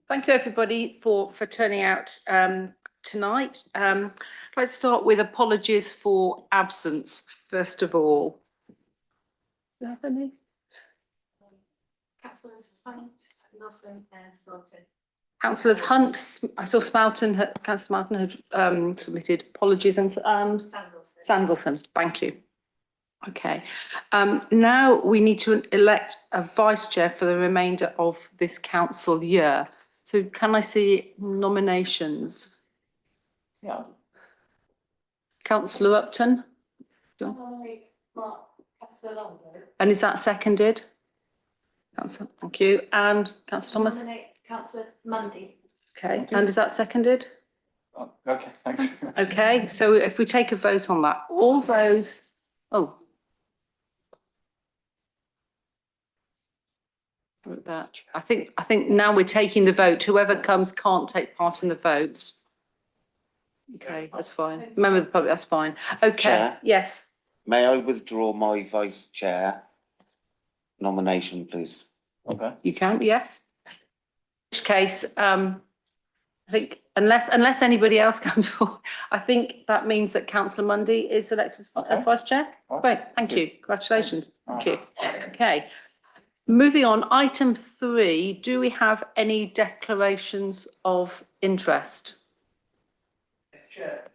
Thank you everybody for turning out tonight. Let's start with apologies for absence, first of all. Do you have any? Councillors Hunt, Lawson and Smelton. Councillors Hunt, I saw Councillor Smelton had submitted apologies, and Sandilson, thank you. Okay, now we need to elect a vice chair for the remainder of this council year. So can I see nominations? Yeah. Councillor Upton? And is that seconded? Councillor, thank you. And Councillor Thomas? Nominate Councillor Mundy. Okay, and is that seconded? Oh, okay, thanks. Okay, so if we take a vote on that, all those, that I think now we're taking the vote. Whoever comes can't take part in the vote. Okay, that's fine. Member of the public, that's fine. Okay, Chair? yes. May I withdraw my vice chair nomination, please? Okay. You can, yes. In which case, I think unless anybody else comes forward, I think that means that Councillor Mundy is elected as vice chair. Great, thank you. Congratulations. Thank you. Okay. Moving on, item 3, do we have any declarations of interest? Chair.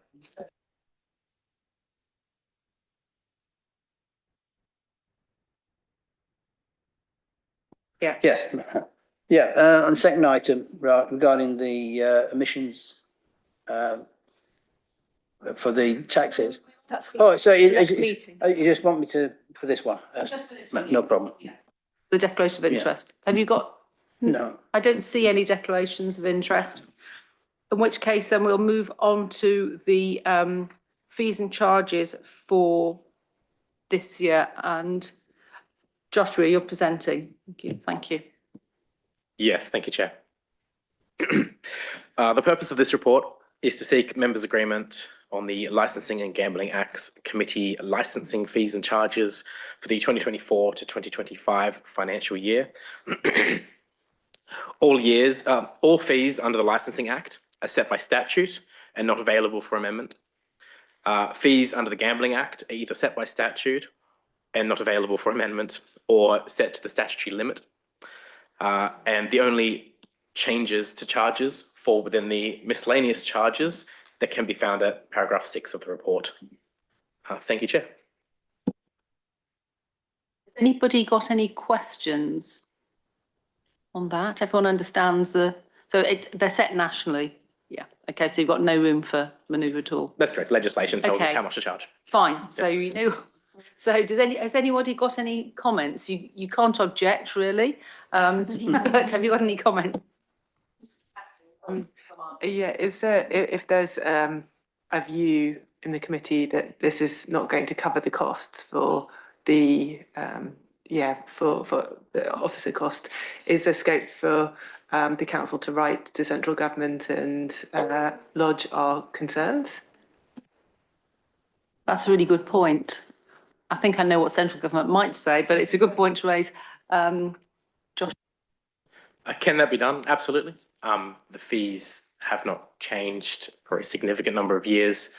Yeah. Yes. On the second item, regarding the emissions for the taxes. That's So you meeting. just want me to, for this one? Just for this No, one, no yes. problem. Yeah. The declaration of interest. Have you got? No. I don't see any declarations of interest. In which case, then we'll move on to the fees and charges for this year. And Joshua, you're presenting. Thank you. Yes, thank you, Chair. The purpose of this report is to seek members' agreement on the Licensing and Gambling Acts Committee licensing fees and charges for the 2024 to 2025 financial year. All fees under the Licensing Act are set by statute and not available for amendment. Fees under the Gambling Act are either set by statute and not available for amendment, or set to the statutory limit. And the only changes to charges fall within the miscellaneous charges that can be found at paragraph 6 of the report. Thank you, Chair. Anybody got any questions on that? Everyone understands they're set nationally. Yeah. Okay. So you've got no room for manoeuvre at all. That's correct. Legislation tells us Okay. how much to charge. Fine. So you know. So has anybody got any comments? You can't object really. But have you got any comments? Yeah, is there, if there's a view in the committee that this is not going to cover the costs for the for the officer cost, is there scope for the council to write to central government and lodge our concerns? That's a really good point. I think I know what central government might say, but it's a good point to raise. Josh. Can that be done? Absolutely. The fees have not changed for a significant number of years,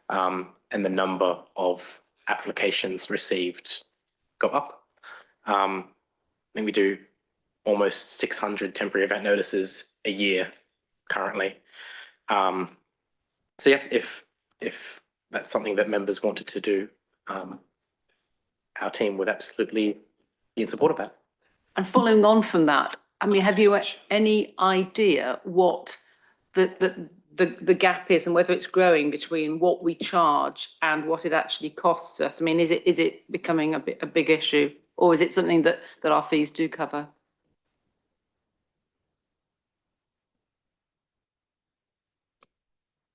and the number of applications received go up. I think we do almost 600 temporary event notices a year currently. So yeah, if that's something that members wanted to do, our team would absolutely be in support of that. And following on from that, I mean, have you any idea what the gap is and whether it's growing between what we charge and what it actually costs us? I mean, is it becoming a big issue, or is it something that our fees do cover?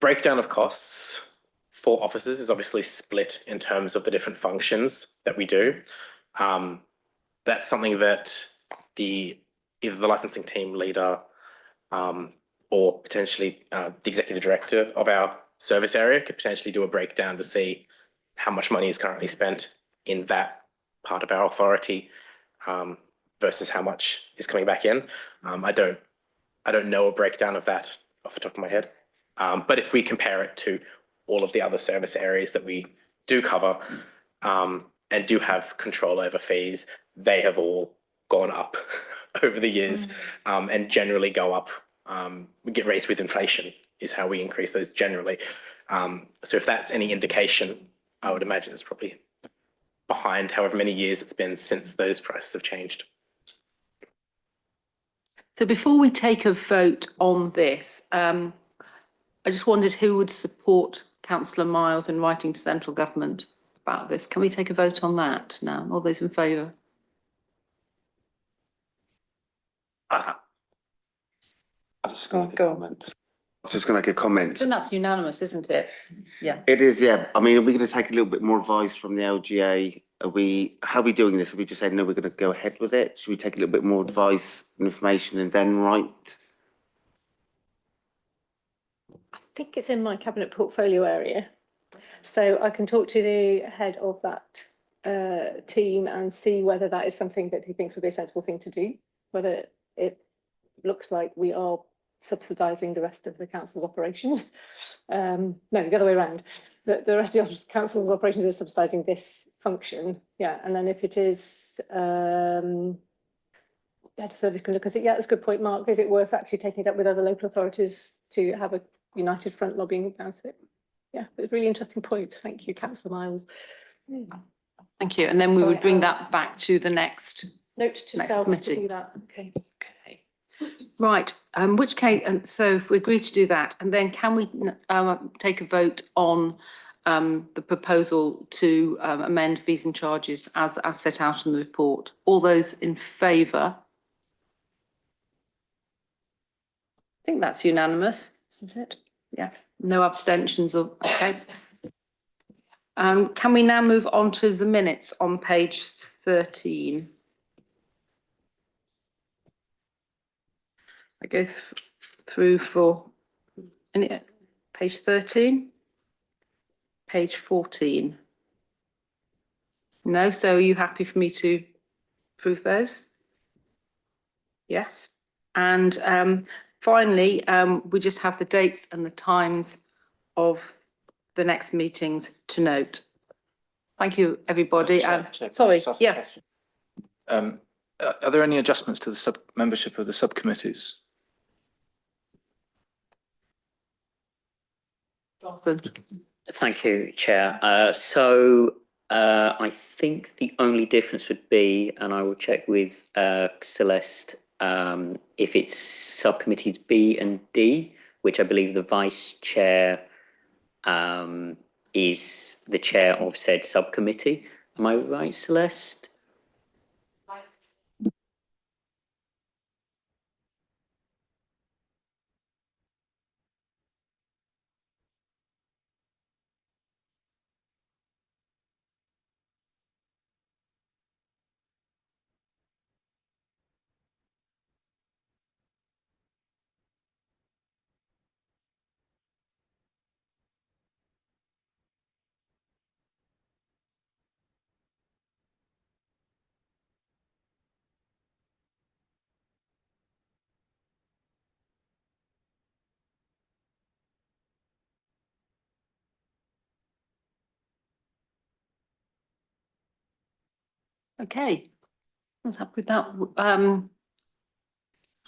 Breakdown of costs for officers is obviously split in terms of the different functions that we do. That's something that either the licensing team leader or potentially the executive director of our service area could potentially do a breakdown to see how much money is currently spent in that part of our authority versus how much is coming back in. I don't I don't know a breakdown of that off the top of my head. But if we compare it to all of the other service areas that we do cover, and do have control over fees, they have all gone up over the years, and generally go up. We get raised with inflation is how we increase those generally. So if that's any indication, I would imagine it's probably behind however many years it's been since those prices have changed. So before we take a vote on this, I just wondered who would support councillor Miles in writing to central government about this. Can we take a vote on that now? All those in favour? I'm just Go gonna on, make a go on. comment. I was just gonna make a comment. I think that's unanimous, isn't it? Yeah. It is, yeah. I mean, are we gonna take a little bit more advice from the LGA? How are we doing this? Are we just saying, no, we're gonna go ahead with it? Should we take a little bit more advice and information and then write? I think it's in my cabinet portfolio area. So I can talk to the head of that team and see whether that is something that he thinks would be a sensible thing to do, whether it looks like we are subsidising the rest of the council's operations. No, the other way around. The rest of the council's operations is subsidising this function. Yeah, and then if it is, the head of service can look at it. Yeah, that's a good point, Mark. Is it worth actually taking it up with other local authorities to have a united front lobbying about it? Yeah, it's a really interesting point. Thank you, councillor Miles. Thank you. And then we Sorry, would bring Al. that back to the next. Note to Next self to committee. do that. Okay. Okay. Right, which case, and so if we agree to do that, and then can we take a vote on the proposal to amend fees and charges as set out in the report? All those in favour? I think that's unanimous, isn't it? Yeah, no abstentions or, okay. Can we now move on to the minutes on page 13? I go through for page 13, page 14. No, so are you happy for me to approve those? Yes. And finally, we just have the dates and the times of the next meetings to note. Thank you, everybody. Sorry, yeah. Are there any adjustments to the membership of the subcommittees? Jonathan. Thank you, Chair. I think the only difference would be, and I will check with Celeste, if it's subcommittees B and D, which I believe the vice chair is the chair of said subcommittee. Am I right, Celeste? Okay. I was happy with that.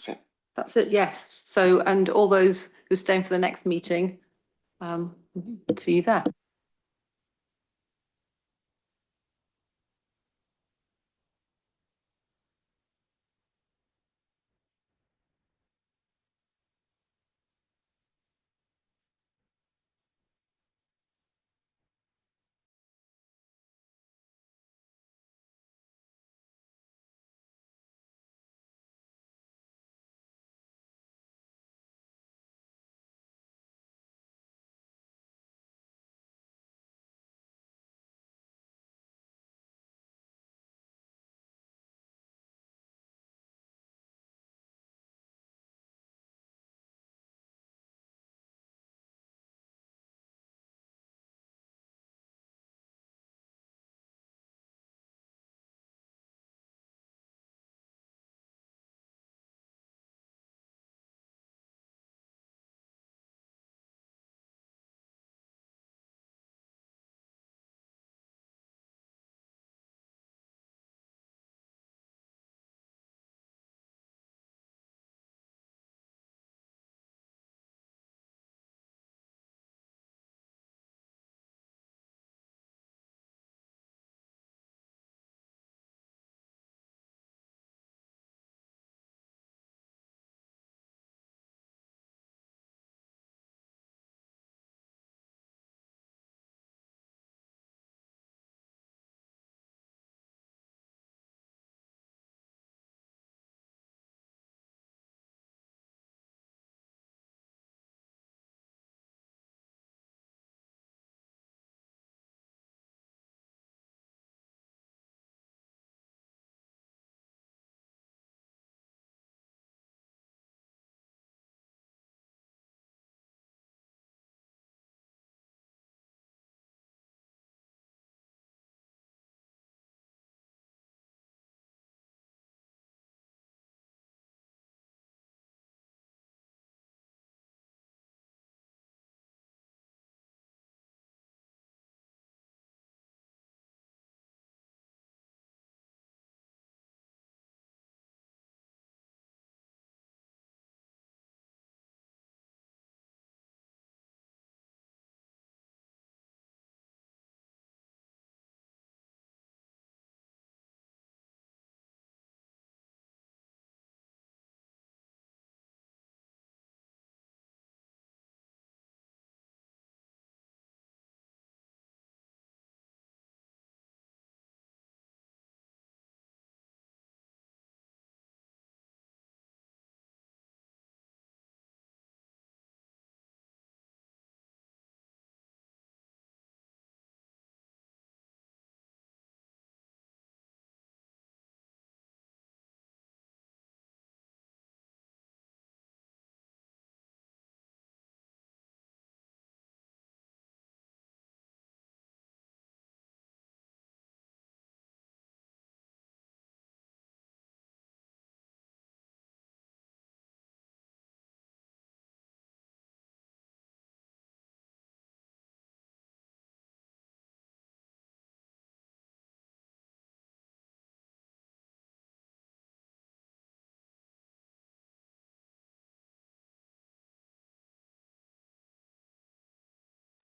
Okay. That's it, yes. So, and all those who are staying for the next meeting, see you there.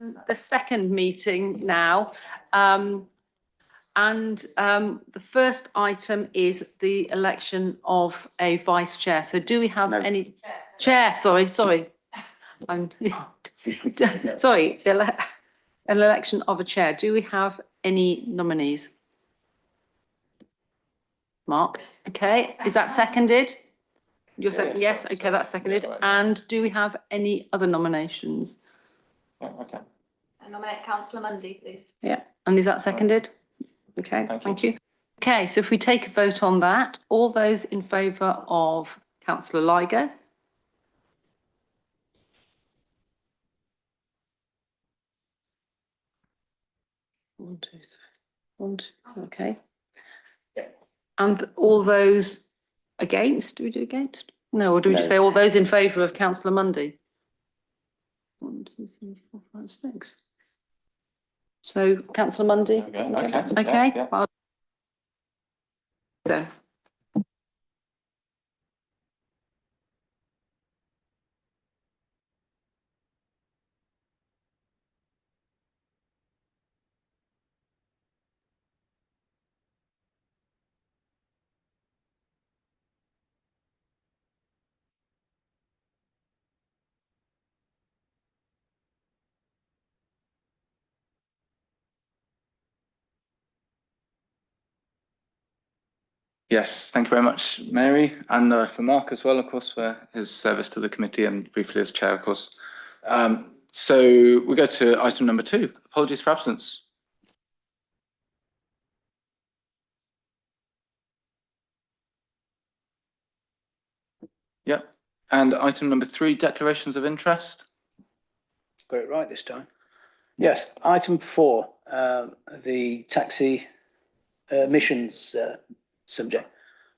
the second meeting now. The first item is the election of a vice chair. So do we have No. any? Chair, sorry. I'm, sorry, an election of a chair. Do we have any nominees? Mark, okay, is that seconded? You're second, yes, okay, that's seconded. And do we have any other nominations? Okay. I nominate councillor Mundy, please. Yeah, and is that seconded? Okay, thank you. Okay, so if we take a vote on that, all those in favour of councillor Ligo? One, two, three. One, two, okay. And all those against, do we do against? No, or do we just No. say all those in favour of councillor Mundy? 1, 2, 3, 4, 5, 6. So councillor Mundy? Okay. Yeah. Well, then. Yes, thank you very much, Mary, and for Mark as well, of course, for his service to the committee and briefly as chair, of course. So we go to item number 2, apologies for absence. Yep, and item number 3, declarations of interest. Got it right this time. Yes, item 4, the taxi emissions subject.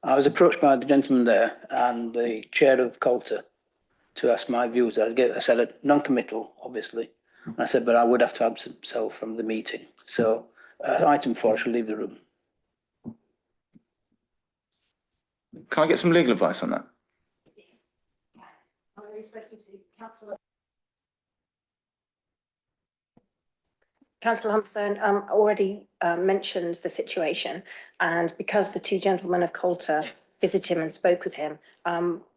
I was approached by the gentleman there and the chair of Coulter to ask my views. I said a non-committal, obviously. And I said, but I would have to absent myself from the meeting. So item 4, I shall leave the room. Can I get some legal advice on that? Councillor Humperstone already mentioned the situation, and because the two gentlemen of Coulter visited him and spoke with him,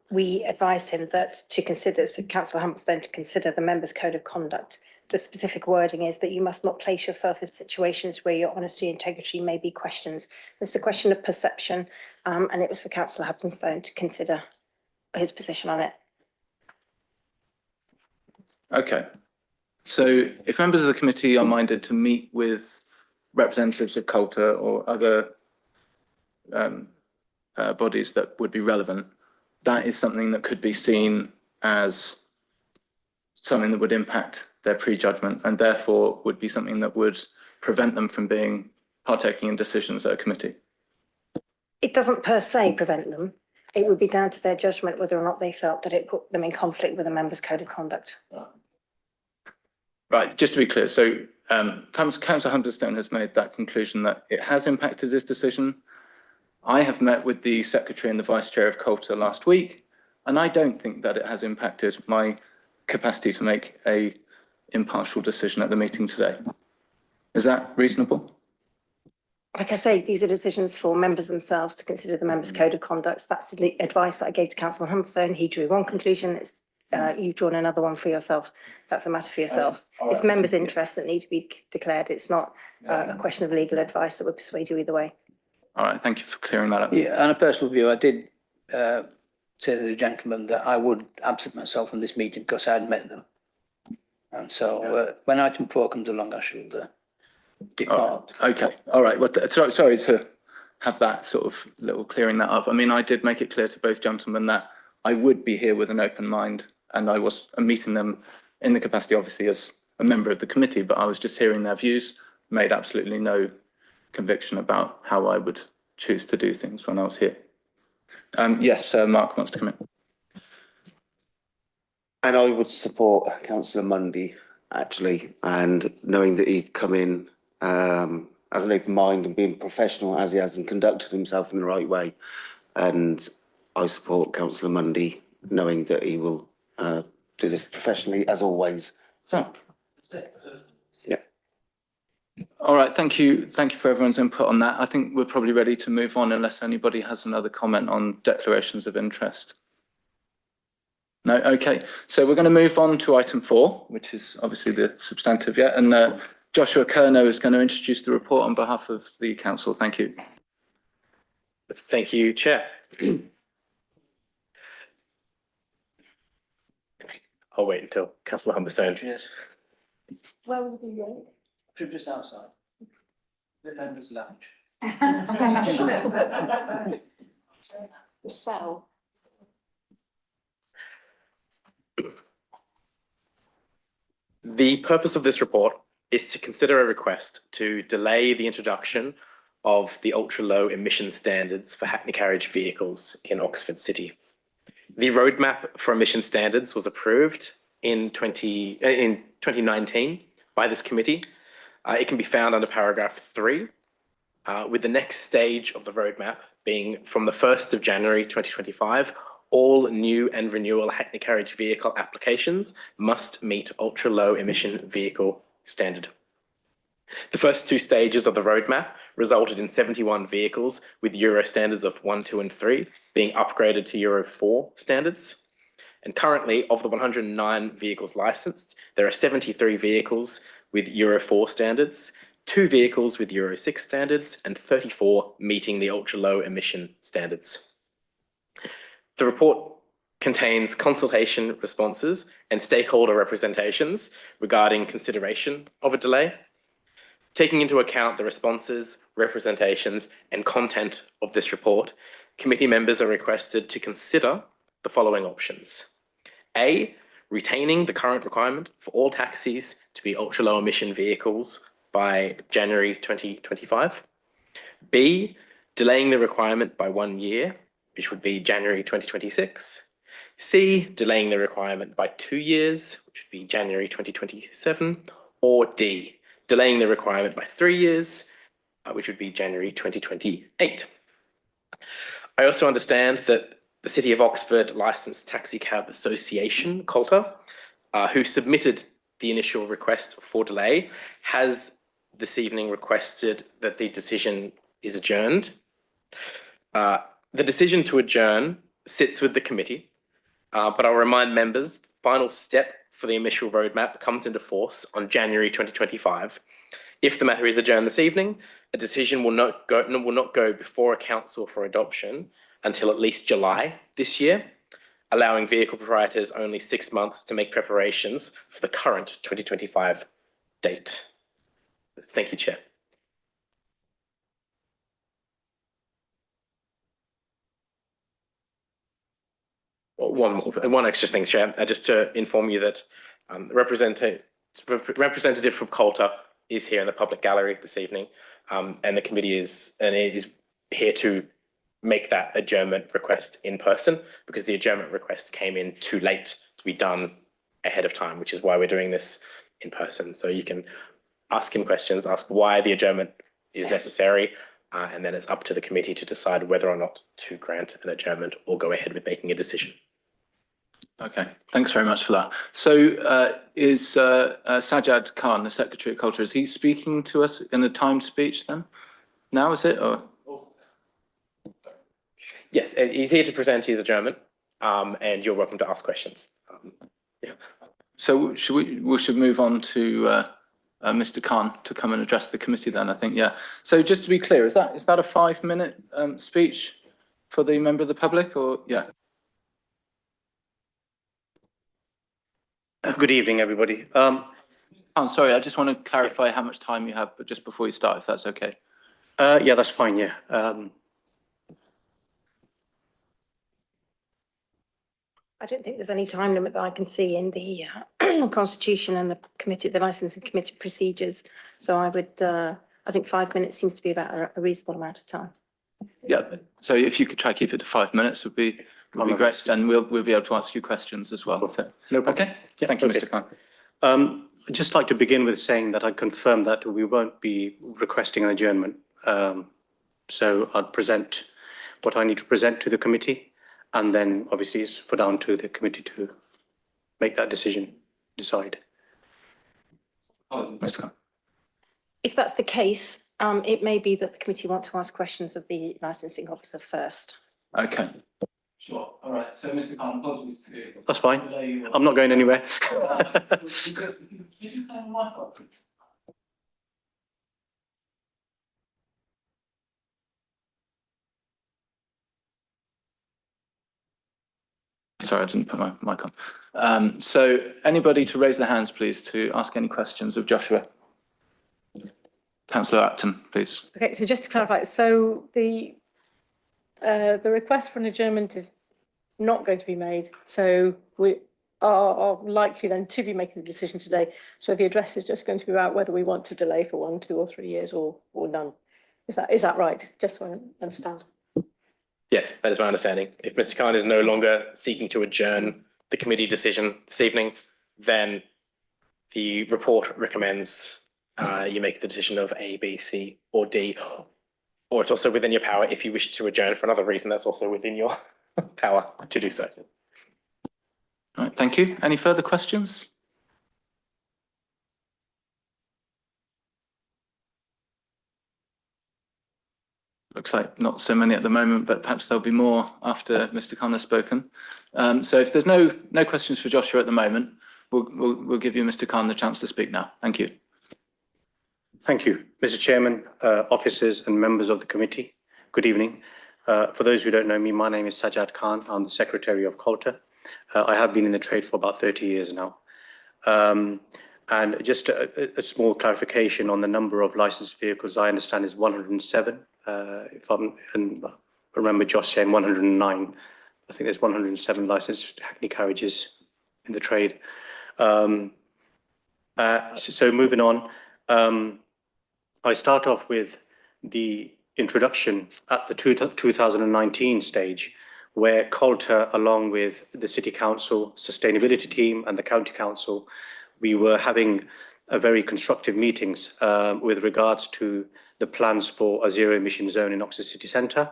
we advised him that to consider, so Councillor Humperstone to consider the Members' Code of Conduct. The specific wording is that you must not place yourself in situations where your honesty and integrity may be questioned. It's a question of perception, and it was for Councillor Humperstone to consider his position on it. Okay. So if members of the committee are minded to meet with representatives of Coulter or other bodies that would be relevant, that is something that could be seen as something that would impact their prejudgment and therefore would be something that would prevent them from partaking in decisions at a committee. It doesn't per se prevent them. It would be down to their judgment whether or not they felt that it put them in conflict with the Members' Code of Conduct. Right, just to be clear, so Councillor Humperstone has made that conclusion that it has impacted this decision. I have met with the Secretary and the Vice Chair of Coulter last week, and I don't think that it has impacted my capacity to make a impartial decision at the meeting today. Is that reasonable? Like I say, these are decisions for members themselves to consider the Members' Code of Conduct. That's the advice that I gave to Councillor Humperstone. He drew one conclusion. You've drawn another one for yourself. That's a matter for yourself. It's members' interests that need to be declared. It's not a question of legal advice that would persuade you either way. All right, thank you for clearing that up. Yeah, on a personal view, I did say to the gentleman that I would absent myself from this meeting because I had met them. And so when item 4 comes along, I shall depart. Okay, all right. Well, sorry to have that sort of little clearing that up. I mean, I did make it clear to both gentlemen that I would be here with an open mind, and I was meeting them in the capacity, obviously, as a member of the committee, but I was just hearing their views, made absolutely no conviction about how I would choose to do things when I was here. Yes, Mark wants to come in. And I would support Councillor Mundy, actually, and knowing that he'd come in as an open mind and being professional as he has and conducted himself in the right way. And I support Councillor Mundy, knowing that he will do this professionally as always. So, All right, thank you. Thank you for everyone's input on that. I think we're probably ready to move on unless anybody has another comment on declarations of interest. No, okay. So we're going to move on to item 4, which is obviously the substantive, yeah. And Joshua Kerno is going to introduce the report on behalf of the council. Thank you. Thank you, Chair. I'll wait until Councillor Humberstone. Cheers. Where will you go? Should just outside. The members' lounge. The cell. The purpose of this report is to consider a request to delay the introduction of the ultra-low emission standards for Hackney carriage vehicles in Oxford City. The roadmap for emission standards was approved in 2019 by this committee. It can be found under paragraph 3, with the next stage of the roadmap being from the 1st of January 2025, all new and renewal Hackney carriage vehicle applications must meet ultra-low emission vehicle standard. The first 2 stages of the roadmap resulted in 71 vehicles with Euro standards of 1, 2 and 3 being upgraded to Euro 4 standards. And currently, of the 109 vehicles licensed, there are 73 vehicles with Euro 4 standards, 2 vehicles with Euro 6 standards, and 34 meeting the ultra-low emission standards. The report contains consultation responses and stakeholder representations regarding consideration of a delay. Taking into account the responses, representations, and content of this report, committee members are requested to consider the following options. A, retaining the current requirement for all taxis to be ultra-low emission vehicles by January 2025. B, delaying the requirement by 1 year, which would be January 2026. C, delaying the requirement by 2 years, which would be January 2027. Or D, delaying the requirement by 3 years, which would be January 2028. I also understand that the City of Oxford Licensed Taxi Cab Association, COLTA, who submitted the initial request for delay, has this evening requested that the decision is adjourned. The decision to adjourn sits with the committee, but I'll remind members, the final step for the initial roadmap comes into force on January 2025. If the matter is adjourned this evening, a decision will not go before a council for adoption until at least July this year, allowing vehicle proprietors only 6 months to make preparations for the current 2025 date. Thank you, Chair. One extra thing, Chair, just to inform you that representative from COLTA is here in the public gallery this evening, and the committee is here to make that adjournment request in person, because the adjournment request came in too late to be done ahead of time, which is why we're doing this in person. So you can ask him questions, ask why the adjournment is necessary, and then it's up to the committee to decide whether or not to grant an adjournment or go ahead with making a decision. Okay, thanks very much for that. So is Sajad Khan, the Secretary of Culture, is he speaking to us in a timed speech then? Now is it, or? Yes, he's here to present his adjournment, and you're welcome to ask questions. Yeah. So we should move on to Mr. Khan to come and address the committee then, I think, yeah. So just to be clear, is that a 5-minute speech for the member of the public, or, yeah? Good evening, everybody. I'm sorry, I just want to clarify how much time you have, but just before you start, if that's okay. Yeah, that's fine, yeah. I don't think there's any time limit that I can see in the constitution and the licensing committee procedures. So I would, I think 5 minutes seems to be about a reasonable amount of time. Yeah, so if you could try to keep it to 5 minutes would be great, and we'll be able to answer your questions as well. So, No problem. okay, thank you, Mr. Khan. I'd just like to begin with saying that I confirm that we won't be requesting an adjournment. So I'll present what I need to present to the committee, and then obviously it's for down to the committee to make that decision, decide. Mr. Khan. If that's the case, it may be that the committee want to ask questions of the licensing officer first. Okay. Sure. All right. So, Mr. Khan, apologies to. That's fine. I'm not going anywhere. Sorry, I didn't put my mic on. So anybody to raise their hands, please, to ask any questions of Joshua? Councillor Upton, please. Okay, so just to clarify, so the request for an adjournment is not going to be made. So we are likely then to be making the decision today. So the address is just going to be about whether we want to delay for 1, 2 or 3 years or none. Is that right? Just so I understand. Yes, that is my understanding. If Mr. Khan is no longer seeking to adjourn the committee decision this evening, then the report recommends you make the decision of A, B, C, or D, or it's also within your power if you wish to adjourn for another reason. That's also within your power to do so. All right, thank you. Any further questions? Looks like not so many at the moment, but perhaps there'll be more after Mr. Khan has spoken. So if there's no questions for Joshua at the moment, we'll give you, Mr. Khan, the chance to speak now. Thank you. Thank you, Mr. Chairman, officers and members of the committee. Good evening. For those who don't know me, my name is Sajjad Khan. I'm the Secretary of Colter. I have been in the trade for about 30 years now. And just a small clarification on the number of licensed vehicles, I understand is 107. If I remember Josh saying 109, I think there's 107 licensed hackney carriages in the trade. So moving on, I start off with the introduction at the 2019 stage, where Colter, along with the City Council sustainability team and the County Council, we were having a very constructive meetings with regards to the plans for a zero emission zone in Oxford City Centre.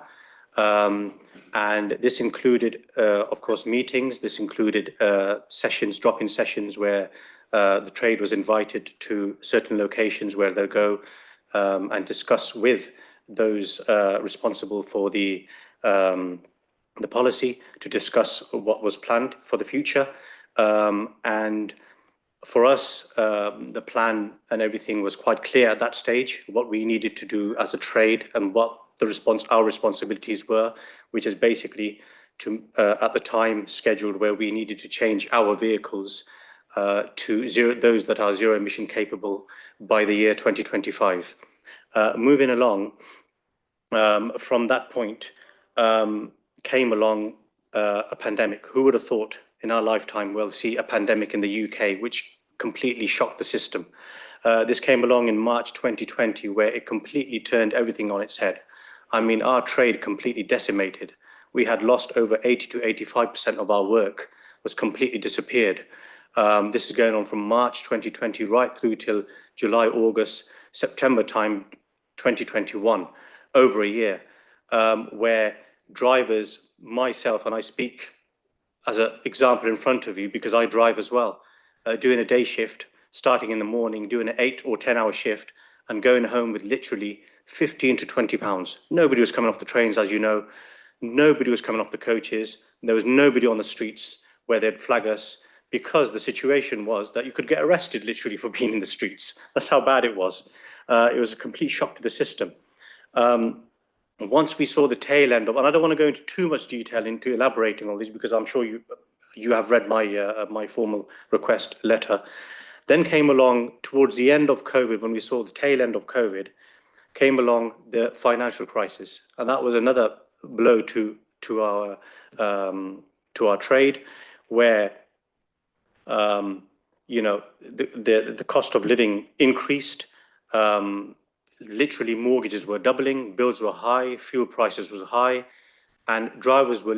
And this included, of course, meetings. This included sessions, drop-in sessions where the trade was invited to certain locations where they'll go and discuss with those responsible for the policy to discuss what was planned for the future. And for us, the plan and everything was quite clear at that stage, what we needed to do as a trade and what our responsibilities were, which is basically to, at the time scheduled where we needed to change our vehicles to those that are zero emission capable by the year 2025. Moving along, from that point came along a pandemic. Who would have thought in our lifetime we'll see a pandemic in the UK, which completely shocked the system. This came along in March 2020, where it completely turned everything on its head. I mean, our trade completely decimated. We had lost over 80 to 85% of our work was completely disappeared. This is going on from March 2020 right through till July, August, September time 2021, over a year, where drivers, myself, and I speak as an example in front of you because I drive as well, doing a day shift, starting in the morning, doing an 8 or 10 hour shift and going home with literally 15 to 20 pounds. Nobody was coming off the trains, as you know. Nobody was coming off the coaches. There was nobody on the streets where they'd flag us because the situation was that you could get arrested literally for being in the streets. That's how bad it was. It was a complete shock to the system. Once we saw the tail end of, and I don't want to go into too much detail into elaborating on this because I'm sure you have read my formal request letter. Then came along towards the end of COVID, when we saw the tail end of COVID, came along the financial crisis, and that was another blow to our trade, where you know, the cost of living increased. Literally mortgages were doubling, bills were high, fuel prices were high, and drivers were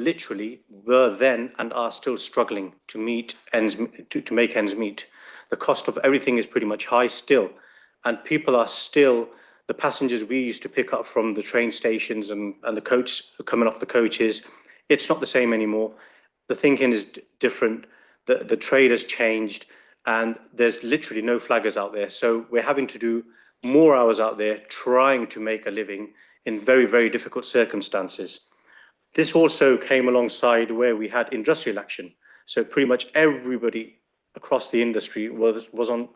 then and are still struggling to make ends meet. The cost of everything is pretty much high still, and people are still, the passengers we used to pick up from the train stations and the coach coming off the coaches, it's not the same anymore. The thinking is different, the trade has changed, and there's literally no flaggers out there. So we're having to do more hours out there trying to make a living in very, very difficult circumstances. This also came alongside where we had industrial action. So pretty much everybody across the industry was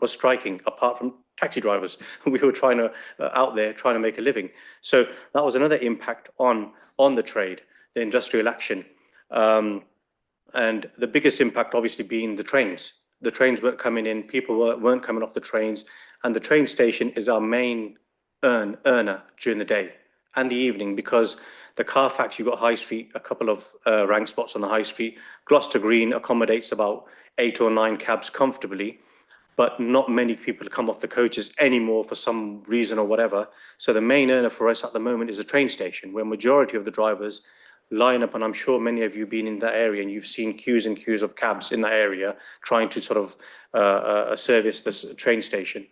striking, apart from taxi drivers. We were trying to out there trying to make a living. So that was another impact on the trade, the industrial action. And the biggest impact obviously being the trains. The trains weren't coming in, people weren't coming off the trains, and the train station is our main earner during the day and the evening, because the Carfax, you've got High Street, a couple of rank spots on the High Street. Gloucester Green accommodates about 8 or 9 cabs comfortably, but not many people come off the coaches anymore for some reason or whatever. So the main earner for us at the moment is the train station, where majority of the drivers line up, and I'm sure many of you have been in that area and you've seen queues and queues of cabs in that area trying to sort of service this train station.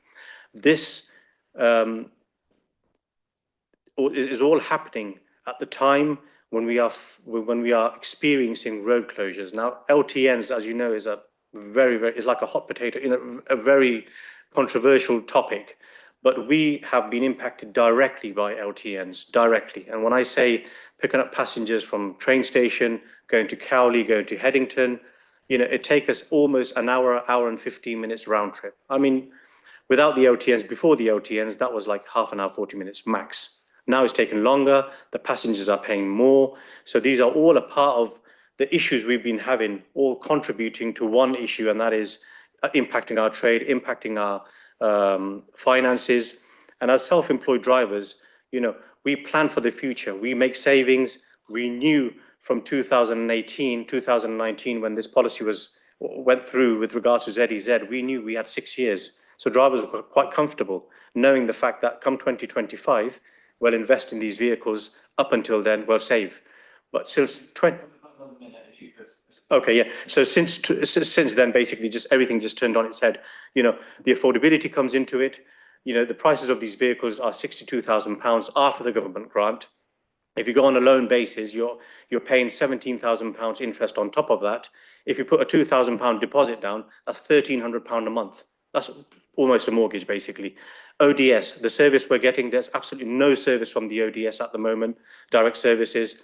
This is all happening at the time when we are experiencing road closures. Now, LTNs, as you know, is a is like a hot potato, a very controversial topic. But we have been impacted directly by LTNs, directly. And when I say picking up passengers from train station, going to Cowley, going to Headington, it takes us almost an hour and 15 minutes round trip. I mean, without the LTNs, before the LTNs, that was like half an hour, 40 minutes max. Now it's taken longer, the passengers are paying more. So these are all a part of the issues we've been having, all contributing to one issue, and that is impacting our trade, impacting our finances. And as self-employed drivers, we plan for the future. We make savings. We knew from 2018, 2019, when this policy went through with regards to ZEZ, we knew we had 6 years. So drivers were quite comfortable knowing the fact that come 2025, we'll invest in these vehicles. Up until then, we'll save. But since okay, yeah. So since then, basically, everything just turned on its head. The affordability comes into it. The prices of these vehicles are £62,000 after the government grant. If you go on a loan basis, you're paying £17,000 interest on top of that. If you put a £2,000 deposit down, that's £1,300 a month. That's almost a mortgage, basically. ODS, the service we're getting, there's absolutely no service from the ODS at the moment, direct services.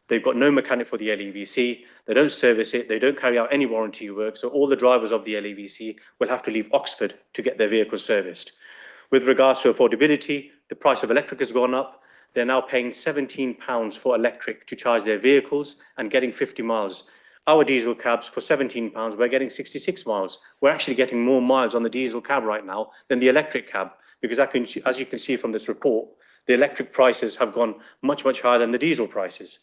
They've got no mechanic for the LEVC. They don't service it. They don't carry out any warranty work. So all the drivers of the LEVC will have to leave Oxford to get their vehicles serviced. With regards to affordability, the price of electric has gone up. They're now paying £17 for electric to charge their vehicles and getting 50 miles. Our diesel cabs for £17, we're getting 66 miles. We're actually getting more miles on the diesel cab right now than the electric cab, because as you can see from this report, the electric prices have gone much, much higher than the diesel prices.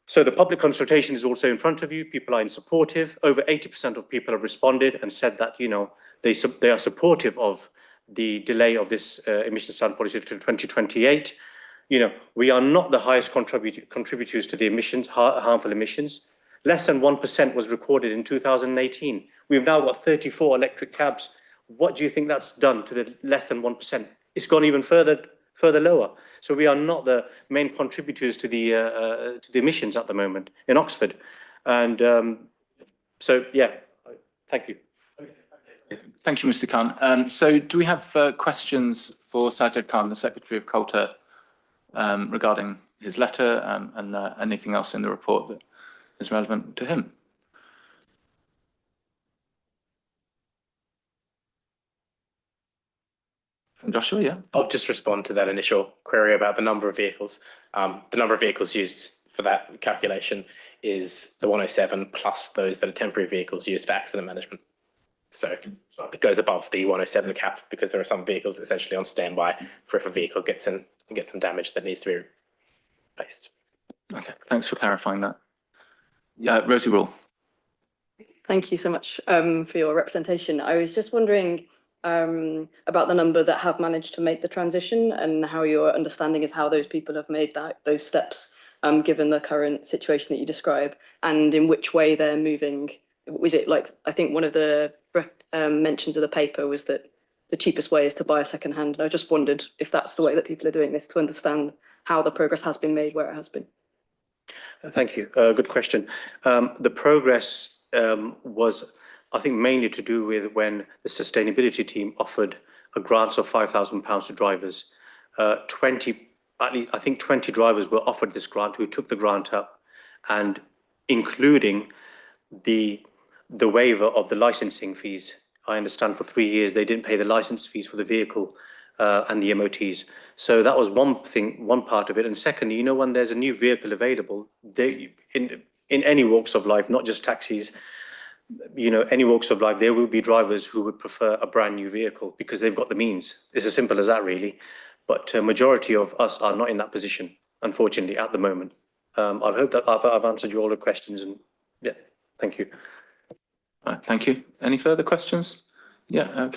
So the public consultation is also in front of you. People are supportive. Over 80% of people have responded and said that, they are supportive of the delay of this emission standard policy to 2028. We are not the highest contributors to the emissions, harmful emissions. Less than 1% was recorded in 2018. We've now got 34 electric cabs. What do you think that's done to the less than 1%? It's gone even further lower. So we are not the main contributors to the emissions at the moment in Oxford. And so, yeah, thank you. Thank you, Mr. Khan. So do we have questions for Sajid Khan, the Secretary of Coulter, regarding his letter and anything else in the report that is relevant to him? From Joshua, yeah. I'll just respond to that initial query about the number of vehicles. The number of vehicles used for that calculation is the 107 plus those that are temporary vehicles used for accident management. So it goes above the 107 cap because there are some vehicles essentially on standby for if a vehicle gets some damage that needs to be replaced. Okay, thanks for clarifying that. Yeah, Rosie Rule. Thank you so much for your representation. I was just wondering about the number that have managed to make the transition and how your understanding is how those people have made those steps, given the current situation that you describe, and in which way they're moving. Was it like, I think one of the mentions of the paper was that the cheapest way is to buy a second hand. And I just wondered if that's the way that people are doing this, to understand how the progress has been made where it has been. Thank you. Good question. The progress was, I think, mainly to do with when the sustainability team offered grants of £5,000 to drivers. 20, at least I think 20 drivers were offered this grant who took the grant up, and including the waiver of the licensing fees. I understand for 3 years they didn't pay the license fees for the vehicle and the MOTs. So that was one thing, one part of it. And secondly, you know, when there's a new vehicle available, they, in any walks of life, not just taxis, you know, any walks of life, there will be drivers who would prefer a brand new vehicle because they've got the means. It's as simple as that, really. But a majority of us are not in that position, unfortunately, at the moment. I hope that I've answered you all the questions, and yeah, thank you. Thank you. Any further questions? Yeah,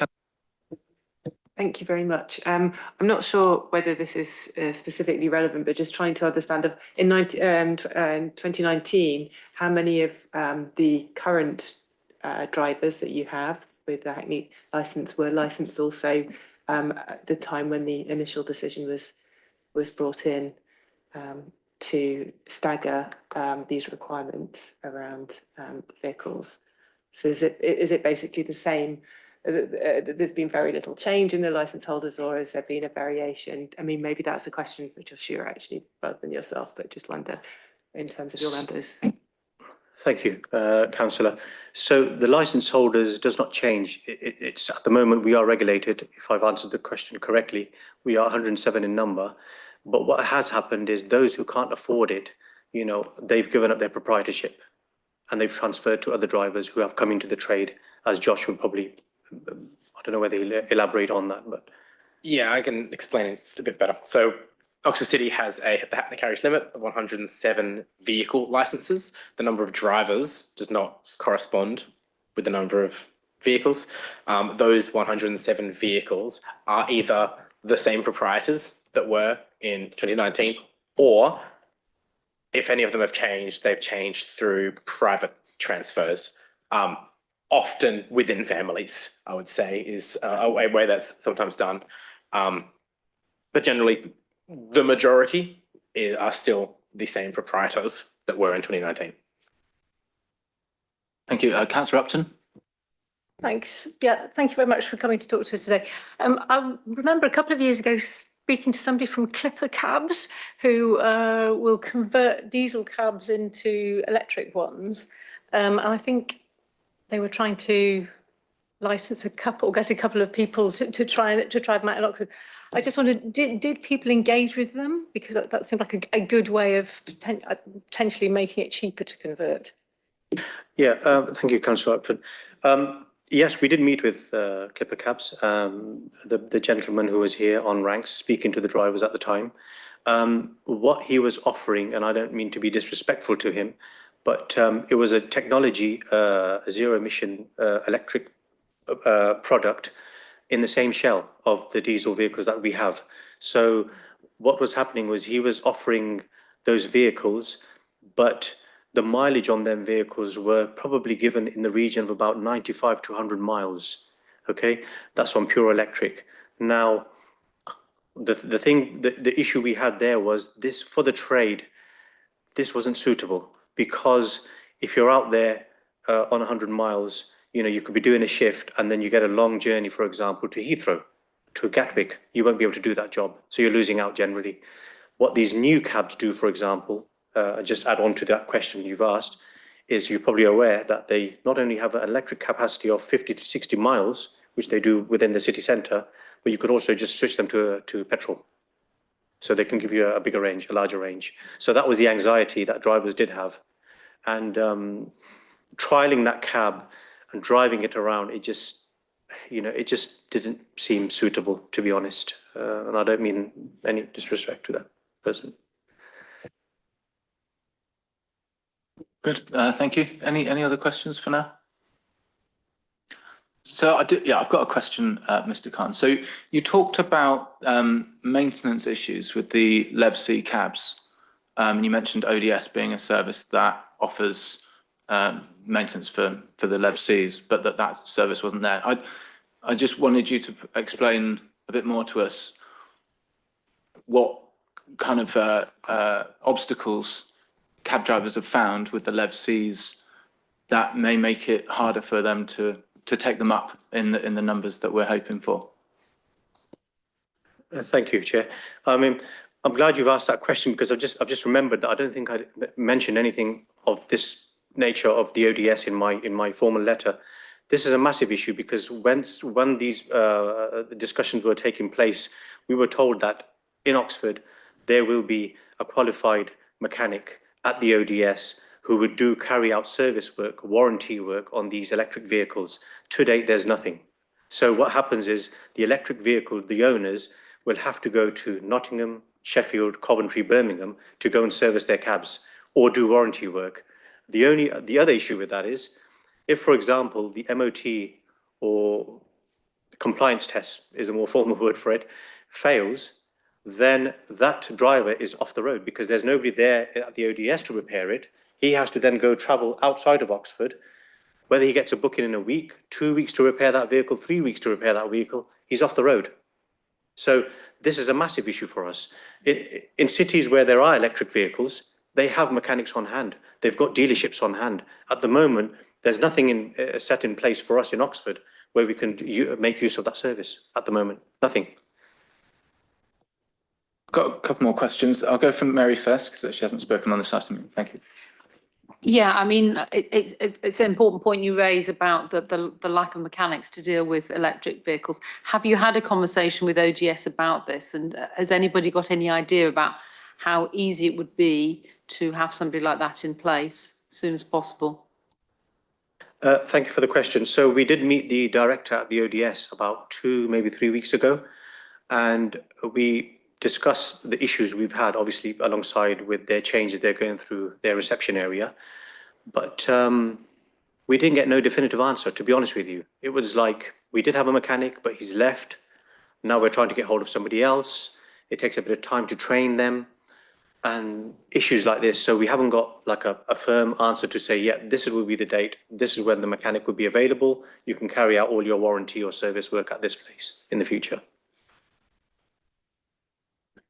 Thank you very much. I'm not sure whether this is specifically relevant, but just trying to understand in 2019, how many of the current drivers that you have with the Hackney licence were licensed also at the time when the initial decision was brought in to stagger these requirements around vehicles. So is it basically the same? There's been very little change in the licence holders, or has there been a variation? I mean, maybe that's a question for Joshua actually, rather than yourself, but just wonder in terms of your members. Thank you, Councillor. So the licence holders does not change. It's at the moment we are regulated. If I've answered the question correctly, we are 107 in number. But what has happened is those who can't afford it, you know, they've given up their proprietorship and they've transferred to other drivers who have come into the trade, as Josh would probably, I don't know whether he'll elaborate on that, but. Yeah, I can explain it a bit better. So Oxford City has the Hackney carriage limit of 107 vehicle licenses. The number of drivers does not correspond with the number of vehicles. Those 107 vehicles are either the same proprietors that were in 2019, or if any of them have changed, they've changed through private transfers. Often within families, I would say, is a way that's sometimes done. But generally, the majority are still the same proprietors that were in 2019. thank you. Councillor Upton? Thanks. Yeah, thank you very much for coming to talk to us today. I remember a couple of years ago speaking to somebody from Clipper Cabs who will convert diesel cabs into electric ones. And I think they were trying to license a couple or get a couple of people to try them out in Oxford. I just wondered, did people engage with them? Because that seemed like a good way of potentially making it cheaper to convert. Yeah, thank you, Councillor Upton. Yes, we did meet with Clipper Cabs, the gentleman who was here on ranks speaking to the drivers at the time. What he was offering, and I don't mean to be disrespectful to him, but it was a technology, a zero emission electric product in the same shell of the diesel vehicles that we have. So what was happening was he was offering those vehicles, but the mileage on them vehicles were probably given in the region of about 95 to 100 miles. Okay, that's on pure electric. Now, the issue we had there was this for the trade, this wasn't suitable, because if you're out there on 100 miles, you know, you could be doing a shift and then you get a long journey, for example, to Heathrow, to Gatwick. You won't be able to do that job. So you're losing out generally. What these new cabs do, for example, just add on to that question you've asked, is you're probably aware that they not only have an electric capacity of 50 to 60 miles, which they do within the city centre, but you could also just switch them to petrol. So they can give you a bigger range, a larger range. So that was the anxiety that drivers did have. And trialling that cab and driving it around, it just, you know, it just didn't seem suitable, to be honest. And I don't mean any disrespect to that person. Good, thank you. Any other questions for now? So I've got a question, Mr. Khan. So you talked about maintenance issues with the LevC cabs. And you mentioned ODS being a service that offers maintenance for the LevCs, but that service wasn't there. I just wanted you to explain a bit more to us what kind of obstacles cab drivers have found with the LevCs that may make it harder for them to take them up in the numbers that we're hoping for. Thank you, Chair. I mean, I'm glad you've asked that question because I've just remembered that I don't think I mentioned anything of this nature of the ODS in my formal letter. This is a massive issue because when these discussions were taking place, we were told that in Oxford there will be a qualified mechanic at the ODS who would carry out service work, warranty work on these electric vehicles. To date, there's nothing. So what happens is the electric vehicle, the owners will have to go to Nottingham, Sheffield, Coventry, Birmingham to go and service their cabs or do warranty work. The other issue with that is if, for example, the MOT or compliance test is a more formal word for it, fails, then that driver is off the road because there's nobody there at the ODS to repair it. He has to then go travel outside of Oxford. Whether he gets a booking in a week, 2 weeks to repair that vehicle, 3 weeks to repair that vehicle, he's off the road. So this is a massive issue for us. In cities where there are electric vehicles, they have mechanics on hand. They've got dealerships on hand. At the moment, there's nothing set in place for us in Oxford where we can make use of that service at the moment. Nothing. Got a couple more questions. I'll go from Mary first because she hasn't spoken on this item. Thank you. Yeah, I mean, it's an important point you raise about the lack of mechanics to deal with electric vehicles. Have you had a conversation with ODS about this? And has anybody got any idea about how easy it would be to have somebody like that in place as soon as possible? Thank you for the question. So we did meet the director at the ODS about 2, maybe 3 weeks ago, and we discussed the issues we've had, obviously, alongside with their changes they're going through their reception area. But we didn't get no definitive answer, to be honest with you. It was like, we did have a mechanic, but he's left. Now we're trying to get hold of somebody else. It takes a bit of time to train them and issues like this. So we haven't got like a firm answer to say, yeah, this will be the date. This is when the mechanic will be available. You can carry out all your warranty or service work at this place in the future.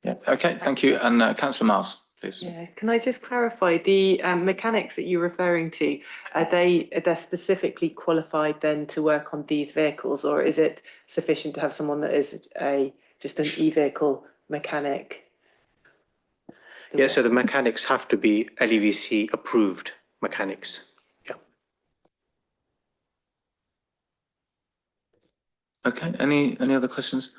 Yeah. Okay. Thank you. And Councillor Miles, please. Yeah, can I just clarify the mechanics that you're referring to? They're specifically qualified then to work on these vehicles, or is it sufficient to have someone that is just an e-vehicle mechanic? Yeah, so the mechanics have to be LEVC approved mechanics. Yeah. Okay. Any other questions?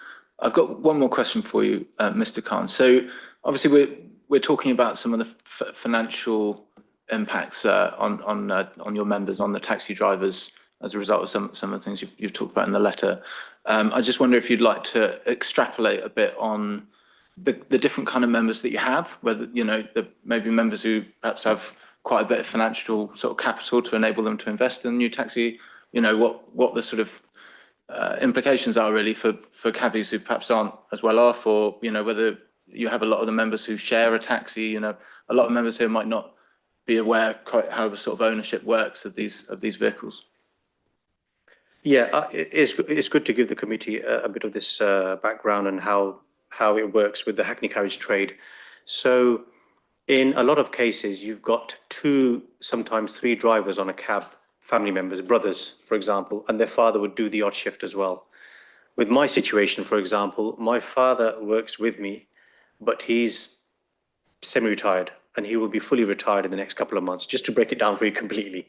I've got one more question for you, Mr. Khan. So obviously we're talking about some of the financial impacts on your members, on the taxi drivers, as a result of some of the things you've talked about in the letter. I just wonder if you'd like to extrapolate a bit on the different kind of members that you have, whether, you know, maybe members who perhaps have quite a bit of financial sort of capital to enable them to invest in new taxi, you know, what the sort of implications are really for cabbies who perhaps aren't as well off, or, you know, whether you have a lot of the members who share a taxi, you know, a lot of members who might not be aware quite how the sort of ownership works of these vehicles. Yeah, it's good to give the committee a bit of this background and how it works with the Hackney carriage trade. So in a lot of cases, you've got 2, sometimes 3 drivers on a cab, family members, brothers, for example, and their father would do the odd shift as well. With my situation, for example, my father works with me, but he's semi-retired and he will be fully retired in the next couple of months, just to break it down for you completely.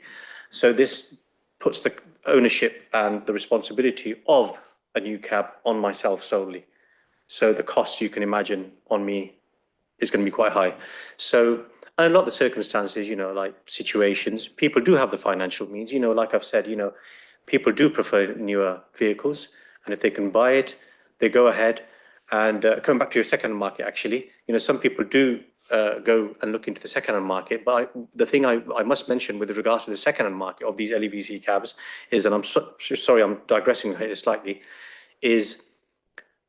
So this puts the ownership and the responsibility of a new cab on myself solely. So the costs you can imagine on me is going to be quite high. So, and a lot of the circumstances, you know, like situations, people do have the financial means, you know, like I've said, you know, people do prefer newer vehicles, and if they can buy it, they go ahead. And coming back to your second-hand market, actually, you know, some people do go and look into the second-hand market. But the thing I must mention with regards to the second-hand market of these LEVC cabs is, and I'm sorry, I'm digressing here slightly, is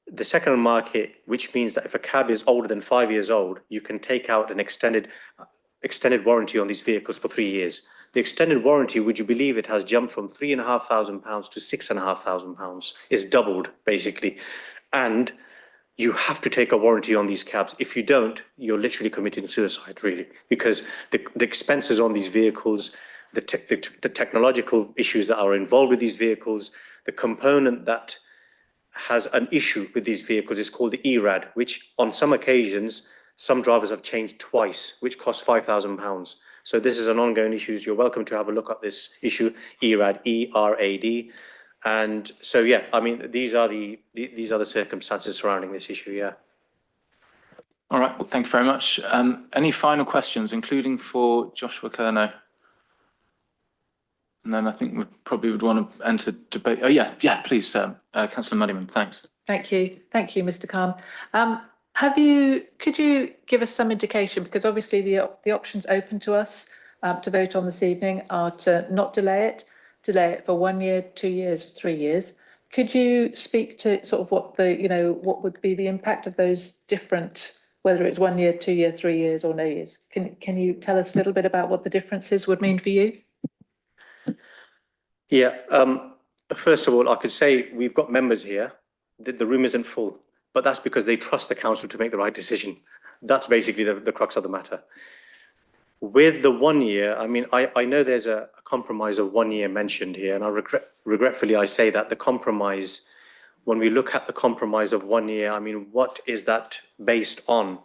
the second-hand market, which means that if a cab is older than 5 years old, you can take out an extended warranty on these vehicles for 3 years. The extended warranty, would you believe it, has jumped from £3,500 to £6,500. It's doubled, basically. And you have to take a warranty on these cabs. If you don't, you're literally committing suicide, really, because the expenses on these vehicles, the technological issues that are involved with these vehicles, the component that has an issue with these vehicles. It's called the ERAD, which on some occasions, some drivers have changed twice, which costs £5,000. So this is an ongoing issue. You're welcome to have a look at this issue, ERAD, E-R-A-D. And so, yeah, I mean, these are the circumstances surrounding this issue, yeah. All right, well, thank you very much. Any final questions, including for Joshua Curnow? And then I think we probably would want to enter debate. Oh, yeah, please, Councillor Muddyman, thanks. Thank you, Mr. Khan. Could you give us some indication, because obviously the options open to us to vote on this evening are to not delay it for 1 year, 2 years, 3 years. Could you speak to sort of what what would be the impact of those different, whether it's 1 year, 2 year, 3 years, or no years? Can you tell us a little bit about what the differences would mean for you? Yeah, first of all, I could say we've got members here. The room isn't full, but that's because they trust the council to make the right decision. That's basically the crux of the matter. With the 1 year, I mean, I know there's a compromise of 1 year mentioned here, and regretfully I say that the compromise, when we look at the compromise of 1 year, I mean, what is that based on?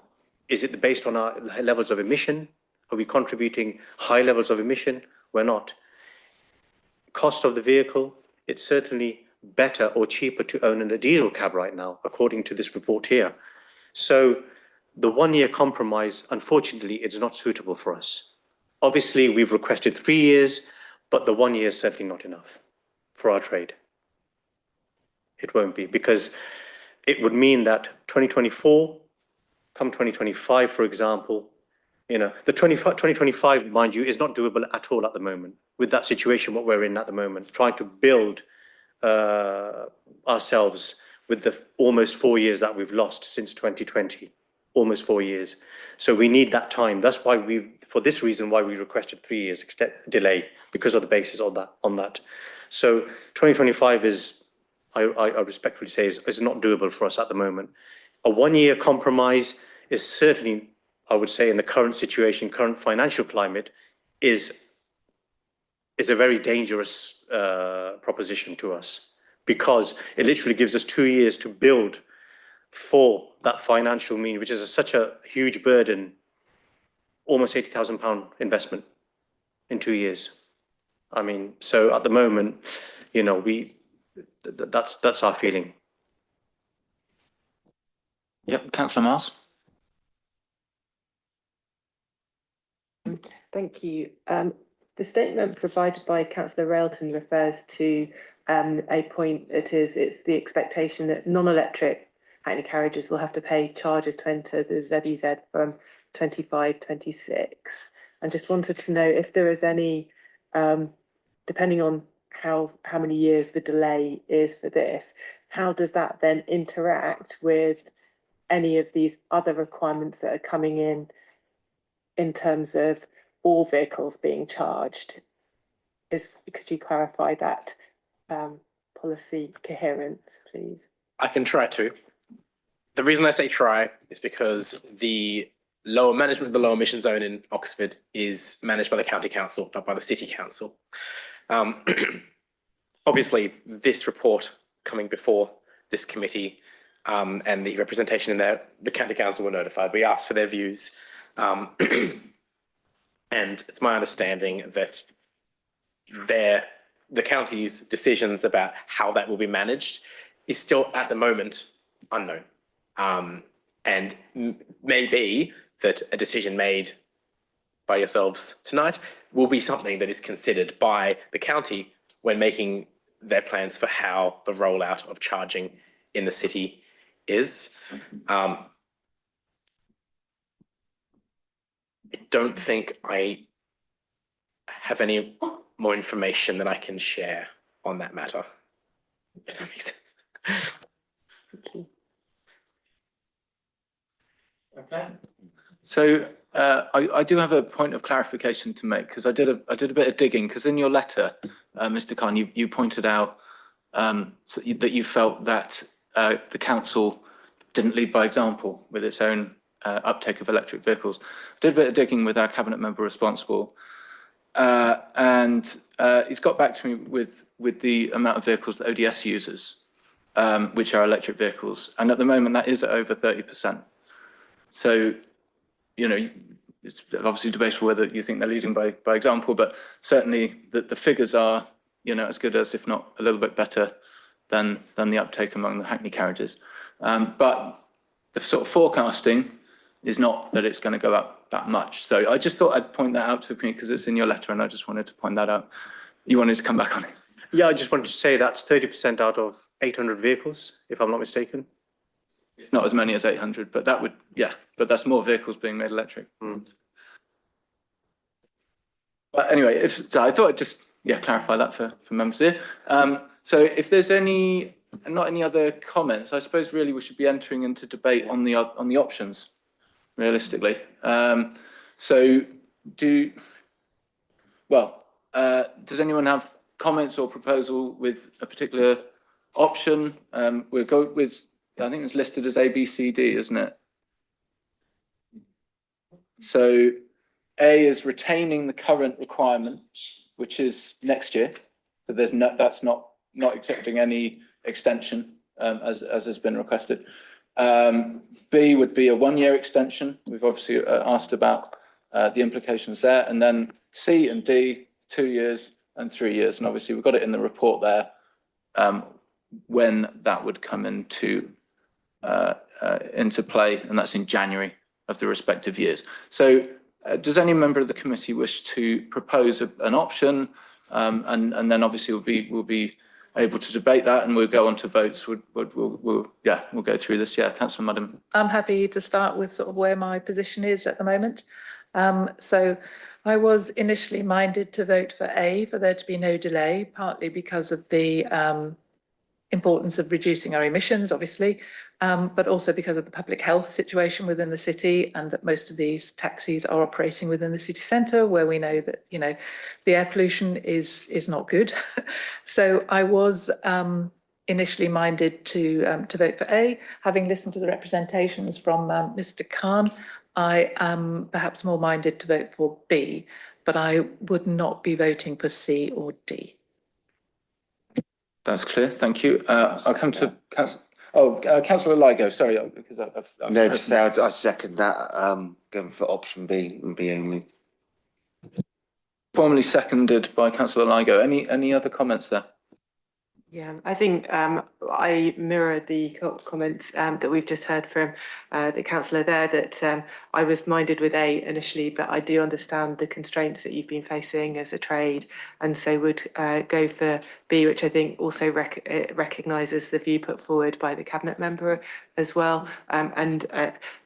Is it based on our levels of emission? Are we contributing high levels of emission? We're not. Cost of the vehicle, it's certainly better or cheaper to own a diesel cab right now, according to this report here. So the 1 year compromise, unfortunately, it's not suitable for us. Obviously, we've requested 3 years, but the 1 year is certainly not enough for our trade. It won't be, because it would mean that 2024, come 2025, for example, the 2025, mind you, is not doable at all at the moment with that situation, what we're in at the moment, trying to build ourselves with the almost 4 years that we've lost since 2020, almost 4 years. So we need that time. That's why for this reason, why we requested 3 years delay, because of the basis on that. So 2025 is, I respectfully say, is not doable for us at the moment. A 1 year compromise is certainly, I would say, in the current situation, current financial climate, is a very dangerous proposition to us, because it literally gives us 2 years to build for that financial mean, which is such a huge burden, almost £80,000 investment in 2 years. I mean, so at the moment, that's our feeling. Yep, Councillor Miles. Thank you. The statement provided by Councillor Railton refers to a point. It's the expectation that non-electric Hackney carriages will have to pay charges to enter the ZEZ from 25-26. And just wanted to know if there is any, depending on how many years the delay is for this, how does that then interact with any of these other requirements that are coming in terms of all vehicles being charged? Could you clarify that policy coherence, please? I can try to. The reason I say try is because the lower management of the low emission zone in Oxford is managed by the county council, not by the city council. Obviously, this report coming before this committee and the representation in there, the county council were notified. We asked for their views. And it's my understanding that the county's decisions about how that will be managed is still at the moment unknown. And maybe that a decision made by yourselves tonight will be something that is considered by the county when making their plans for how the rollout of charging in the city is. I don't think I have any more information that I can share on that matter, if that makes sense. Thank you. Okay. So I do have a point of clarification to make, because I did a bit of digging, because in your letter, Mr. Khan, you pointed out that you felt that the council didn't lead by example with its own uptake of electric vehicles. I did a bit of digging with our cabinet member responsible, and he's got back to me with the amount of vehicles that ODS uses. which are electric vehicles. And at the moment, that is at over 30%. So, you know, it's obviously debatable whether you think they're leading by example, but certainly the figures are, you know, as good as, if not a little bit better than the uptake among the Hackney carriages. But the sort of forecasting is not that it's going to go up that much. So I just thought I'd point that out to me because it's in your letter, and I just wanted to point that out. You wanted to come back on it? Yeah, I just wanted to say that's 30% out of 800 vehicles, if I'm not mistaken. Not as many as 800, but that would, yeah, but that's more vehicles being made electric. But anyway, so I thought I'd just, yeah, clarify that for members here. So if there's not any other comments, I suppose really we should be entering into debate on the options, realistically. So does anyone have comments or proposal with a particular option? We'll go with, I think it's listed as A, B, C, D, isn't it? So A is retaining the current requirement, which is next year. So that's not accepting any extension as has been requested. B would be a 1-year extension. We've obviously asked about the implications there. And then C and D, 2 years and 3 years. And obviously we've got it in the report there when that would come into play, and that's in January of the respective years. So does any member of the committee wish to propose an option? And then obviously we'll be able to debate that, and we'll go on to votes. We'll go through this. Yeah, Councillor Muddin. I'm happy to start with sort of where my position is at the moment. So I was initially minded to vote for A, for there to be no delay, partly because of the importance of reducing our emissions, obviously, but also because of the public health situation within the city, and that most of these taxis are operating within the city centre, where we know that, you know, the air pollution is not good. So I was initially minded to vote for A. Having listened to the representations from Mr. Khan, I am perhaps more minded to vote for B, but I would not be voting for C or D. That's clear, thank you. I'll come to Councillor Ligo, sorry, because I've no, just say I second that, going for option B and B only. Formally seconded by Councillor Ligo. Any other comments there? Yeah, I think I mirror the comments that we've just heard from the councillor there, that I was minded with A initially, but I do understand the constraints that you've been facing as a trade, and so would go for B, which I think also recognises the view put forward by the cabinet member as well. And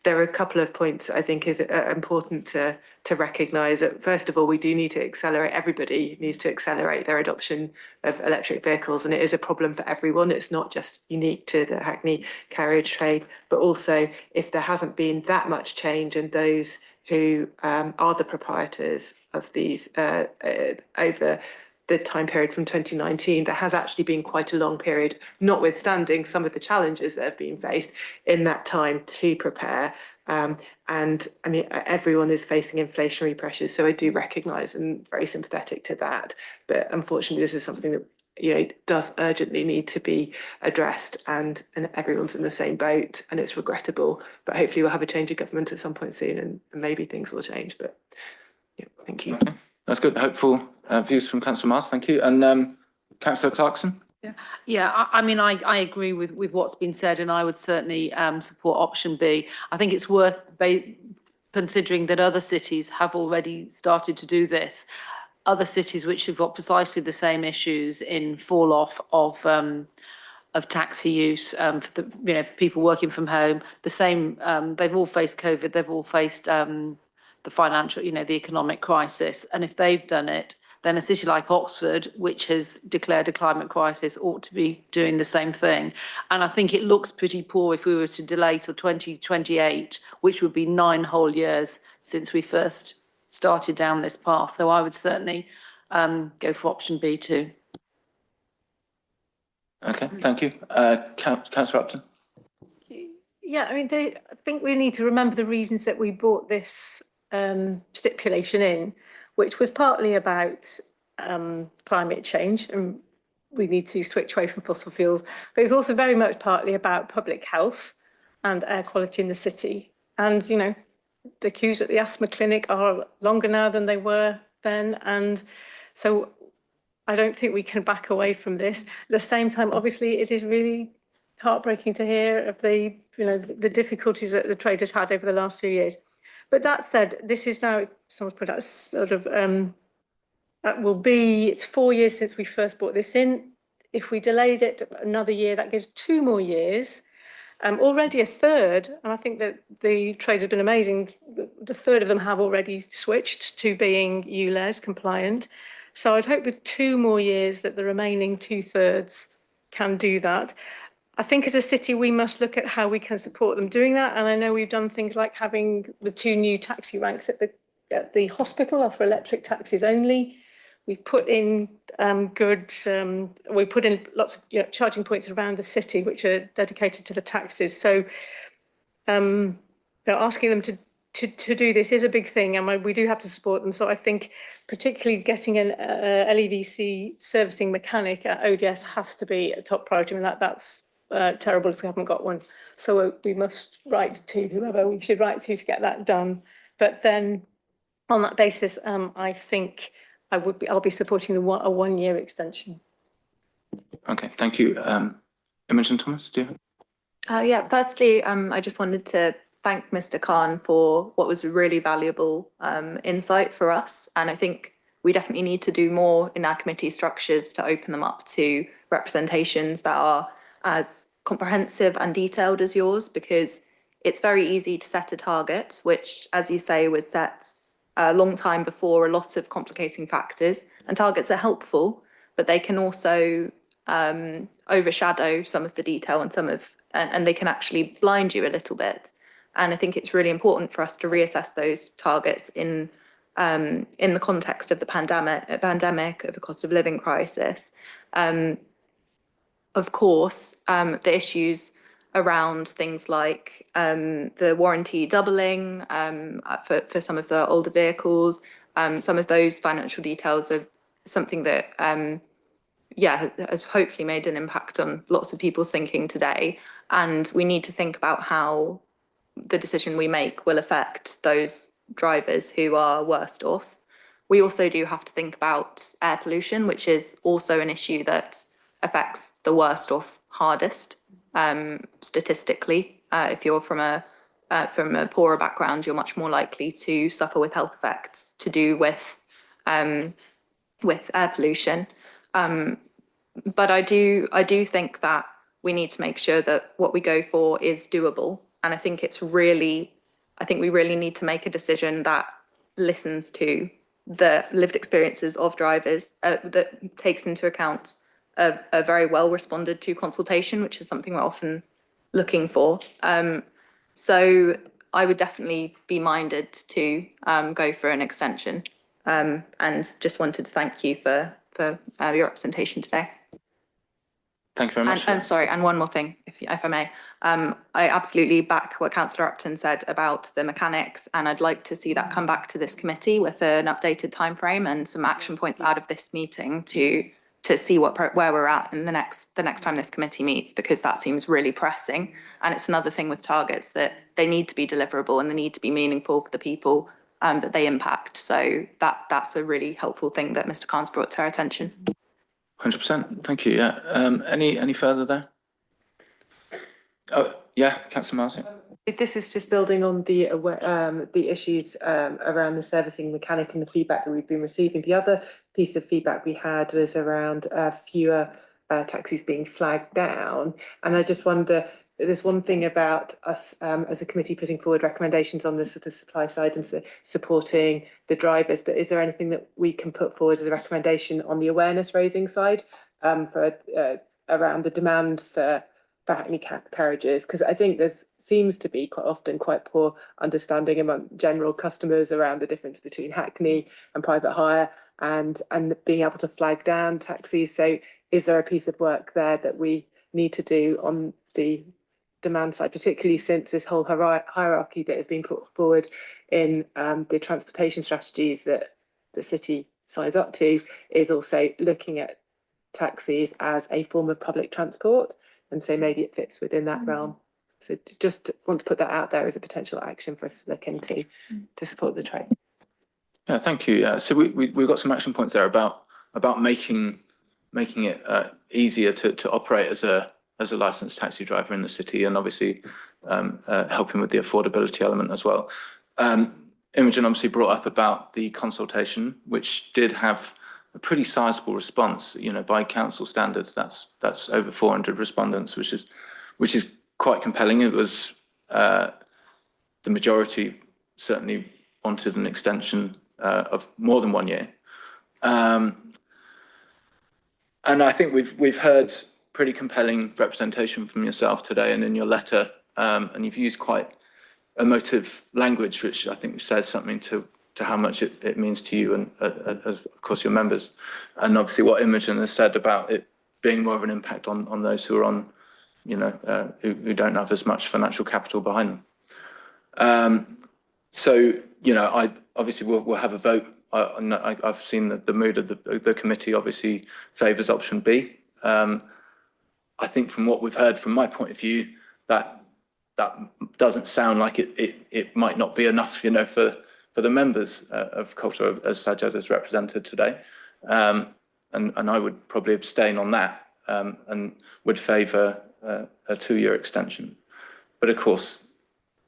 there are a couple of points I think is important to recognise that, first of all, we do need to accelerate, everybody needs to accelerate their adoption of electric vehicles, and it is a problem for everyone. It's not just unique to the Hackney carriage trade, but also if there hasn't been that much change, and those who are the proprietors of these over the time period from 2019, there has actually been quite a long period, notwithstanding some of the challenges that have been faced in that time, to prepare. And I mean, everyone is facing inflationary pressures, so I do recognise and very sympathetic to that. But unfortunately, this is something that, you know, does urgently need to be addressed, and everyone's in the same boat, and it's regrettable. But hopefully, we'll have a change of government at some point soon, and maybe things will change. But yeah, thank you. Okay. That's good. Hopeful views from Councillor Mars. Thank you. And Councillor Clarkson. Yeah, I mean, I agree with what's been said, and I would certainly support option B. I think it's worth considering that other cities have already started to do this. Other cities which have got precisely the same issues in fall off of taxi use for for people working from home. The same, they've all faced COVID. They've all faced the financial, the economic crisis. And if they've done it, then a city like Oxford, which has declared a climate crisis, ought to be doing the same thing. And I think it looks pretty poor if we were to delay till 2028, which would be 9 whole years since we first started down this path. So I would certainly go for option B too. Okay, thank you. Councillor Upton. Yeah, I mean, I think we need to remember the reasons that we brought this stipulation in, which was partly about climate change and we need to switch away from fossil fuels, but it's also very much partly about public health and air quality in the city. And, you know, the queues at the asthma clinic are longer now than they were then. And so I don't think we can back away from this. At the same time, obviously, it is really heartbreaking to hear of the, you know, the difficulties that the trade has had over the last few years. But that said, this is now, someone's put out sort of, it's 4 years since we first brought this in. If we delayed it another year, that gives 2 more years. Already a third, and I think that the trade has been amazing, the third of them have already switched to being ULEZ compliant. So I'd hope with 2 more years that the remaining 2/3 can do that. I think as a city, we must look at how we can support them doing that. And I know we've done things like having the 2 new taxi ranks at the hospital offer electric taxis only. We've put in we put in lots of, you know, charging points around the city, which are dedicated to the taxis. So, you know, asking them to do this is a big thing, and we do have to support them. So I think particularly getting an LEVC servicing mechanic at ODS has to be a top priority. I mean, that's terrible if we haven't got one. So we must write to whoever we should write to get that done. But then on that basis, I think I'll be supporting a 1 year extension. Okay, thank you. Imogen Thomas, do you? Yeah, firstly, I just wanted to thank Mr. Khan for what was a really valuable insight for us. And I think we definitely need to do more in our committee structures to open them up to representations that are as comprehensive and detailed as yours, because it's very easy to set a target, which, as you say, was set a long time before a lot of complicating factors. And targets are helpful, but they can also overshadow some of the detail and they can actually blind you a little bit. And I think it's really important for us to reassess those targets in the context of the pandemic, of the cost of living crisis. Of course, the issues around things like the warranty doubling for some of the older vehicles, some of those financial details are something that, has hopefully made an impact on lots of people's thinking today. And we need to think about how the decision we make will affect those drivers who are worst off. We also do have to think about air pollution, which is also an issue that affects the worst off hardest. Statistically, if you're from a poorer background, you're much more likely to suffer with health effects to do with air pollution. But I do think that we need to make sure that what we go for is doable. And I think we really need to make a decision that listens to the lived experiences of drivers, that takes into account a very well responded to consultation, which is something we're often looking for. So I would definitely be minded to go for an extension, and just wanted to thank you for your representation today. Thank you very much. And sorry, and one more thing, if I may. I absolutely back what Councillor Upton said about the mechanics, and I'd like to see that come back to this committee with an updated timeframe and some action points out of this meeting to see where we're at in the next time this committee meets, because that seems really pressing. And it's another thing with targets, that they need to be deliverable and they need to be meaningful for the people that they impact. So that's a really helpful thing that Mr. Khan's brought to our attention. 100%. Thank you. Yeah. Any further there? Oh, yeah, Councillor Miles. This is just building on the issues around the servicing mechanic and the feedback that we've been receiving. The other piece of feedback we had was around fewer taxis being flagged down. And I just wonder, there's one thing about us as a committee putting forward recommendations on the sort of supply side and supporting the drivers, but is there anything that we can put forward as a recommendation on the awareness raising side around the demand for Hackney carriages? Because I think there seems to be quite often quite poor understanding among general customers around the difference between Hackney and private hire and being able to flag down taxis. So is there a piece of work there that we need to do on the demand side, particularly since this whole hierarchy that has been put forward in the transportation strategies that the city signs up to is also looking at taxis as a form of public transport. And so maybe it fits within that realm. So just want to put that out there as a potential action for us to look into to support the trade. Yeah, thank you. So we've got some action points there about making it easier to operate as a licensed taxi driver in the city, and obviously helping with the affordability element as well. Imogen obviously brought up about the consultation, which did have a pretty sizable response. You know, by council standards, that's over 400 respondents, which is quite compelling. It was the majority certainly wanted an extension of more than 1 year. And I think we've heard pretty compelling representation from yourself today and in your letter, and you've used quite emotive language, which I think says something to how much it means to you and of course your members, and obviously what Imogen has said about it being more of an impact on those who are on, you know, who don't have as much financial capital behind them. So, you know, we'll have a vote. I've seen that the mood of the committee obviously favours option B. I think from what we've heard, from my point of view, that doesn't sound like it might not be enough, you know, for the members of culture as Sajjad has represented today. And I would probably abstain on that and would favour a 2-year extension. But of course,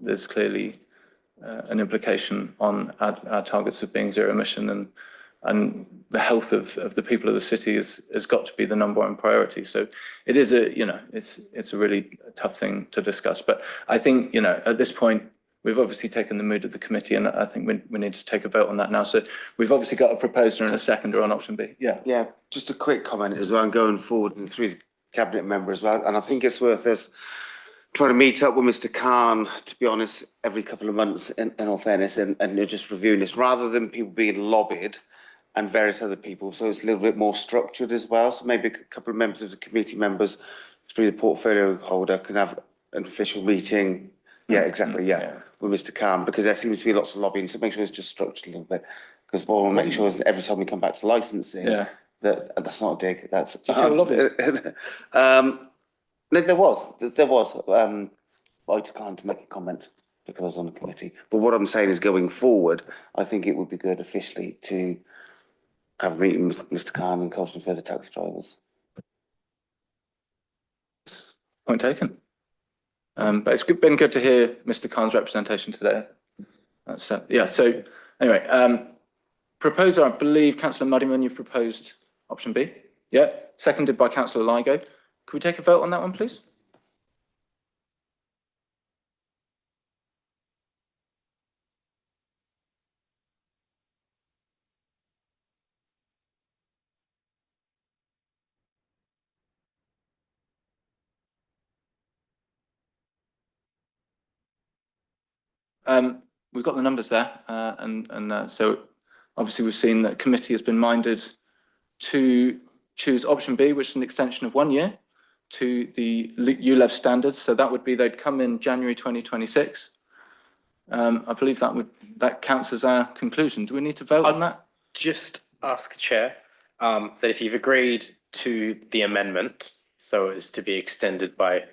there's clearly an implication on our targets of being zero emission, and the health of the people of the city has got to be the #1 priority. So it is it's a really tough thing to discuss. But I think, you know, at this point, we've obviously taken the mood of the committee, and I think we need to take a vote on that now. So we've obviously got a proposer and a seconder on option B. Yeah. Yeah, just a quick comment as well, and going forward and through the cabinet member as well. And I think it's worth us trying to meet up with Mr. Khan, to be honest, every couple of months, in all fairness, and you're just reviewing this, rather than people being lobbied and various other people. So it's a little bit more structured as well. So maybe a couple of members of the committee members through the portfolio holder can have an official meeting. Yeah, exactly. Yeah, with Mr. Khan, because there seems to be lots of lobbying. So make sure it's just structured a little bit, because what we'll make sure is that every time we come back to licensing, that's not a dig. That's do you feel lobbied? No, there was. I declined to make a comment because I was on the committee. But what I'm saying is, going forward, I think it would be good officially to have a meeting with Mr. Khan and Colston for the taxi drivers. Point taken. But it's been good to hear Mr. Khan's representation today. That's yeah. So anyway, proposer, I believe, Councillor Muddyman, you've proposed option B. Yeah, seconded by Councillor Lygo. Could we take a vote on that one, please? We've got the numbers there, and so obviously we've seen that committee has been minded to choose option B, which is an extension of 1 year to the ULEV standards. So that would be they'd come in January 2026. I believe that counts as our conclusion. Do we need to vote on that? Just ask Chair that if you've agreed to the amendment, so as to be extended by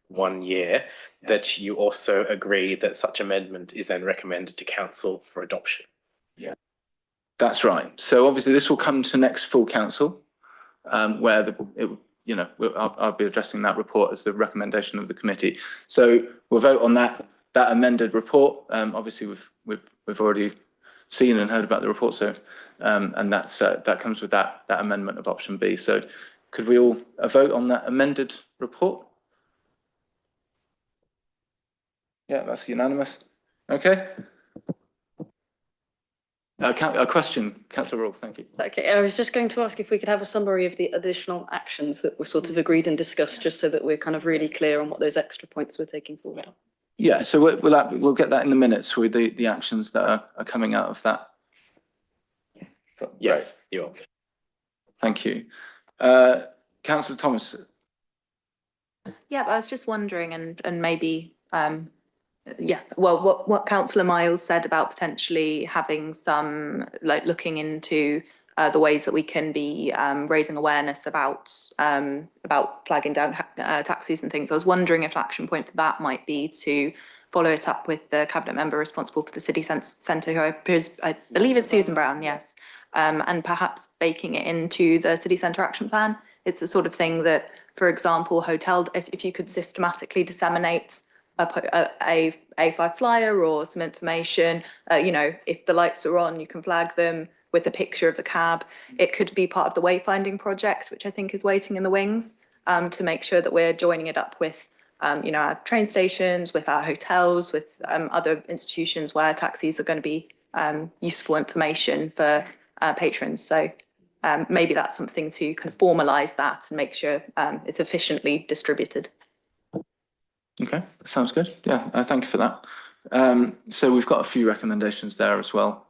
1 year, that you also agree that such amendment is then recommended to council for adoption. Yeah, that's right. So obviously this will come to next full council, where I'll be addressing that report as the recommendation of the committee. So we'll vote on that amended report. Obviously we've already seen and heard about the report. So and that comes with that amendment of option B. So could we all vote on that amended report? Yeah, that's unanimous. Okay. A question, Councillor Rawls, thank you. Okay, I was just going to ask if we could have a summary of the additional actions that were sort of agreed and discussed, just so that we're kind of really clear on what those extra points we're taking forward. Yeah, so we'll get that in the minutes with the actions that are coming out of that. Yes, you are. Thank you. Councillor Thomas. Yeah, but I was just wondering, and maybe what Councillor Miles said about potentially having some, like, looking into the ways that we can be raising awareness about flagging down taxis and things. I was wondering if an action point for that might be to follow it up with the cabinet member responsible for the city centre, who I believe is Susan Brown, yes, and perhaps baking it into the city centre action plan. It's the sort of thing that, for example, if you could systematically disseminate a A5 flyer or some information, if the lights are on, you can flag them with a picture of the cab. It could be part of the wayfinding project, which I think is waiting in the wings, to make sure that we're joining it up with, our train stations, with our hotels, with other institutions where taxis are going to be useful information for patrons. So maybe that's something to kind of formalise that and make sure it's efficiently distributed. Okay, sounds good. Yeah, thank you for that. So we've got a few recommendations there as well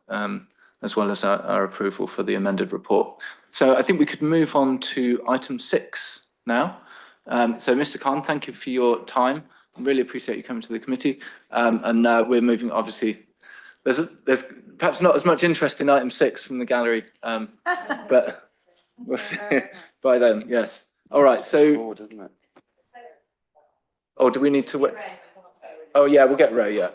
as our approval for the amended report. So I think we could move on to item 6 now. So Mr. Khan, thank you for your time. I really appreciate you coming to the committee. And we're moving, obviously, there's perhaps not as much interest in item 6 from the gallery, but we'll see by then, yes. All right, so. Or do we need to wait? Oh, yeah, we'll get Ray, yeah.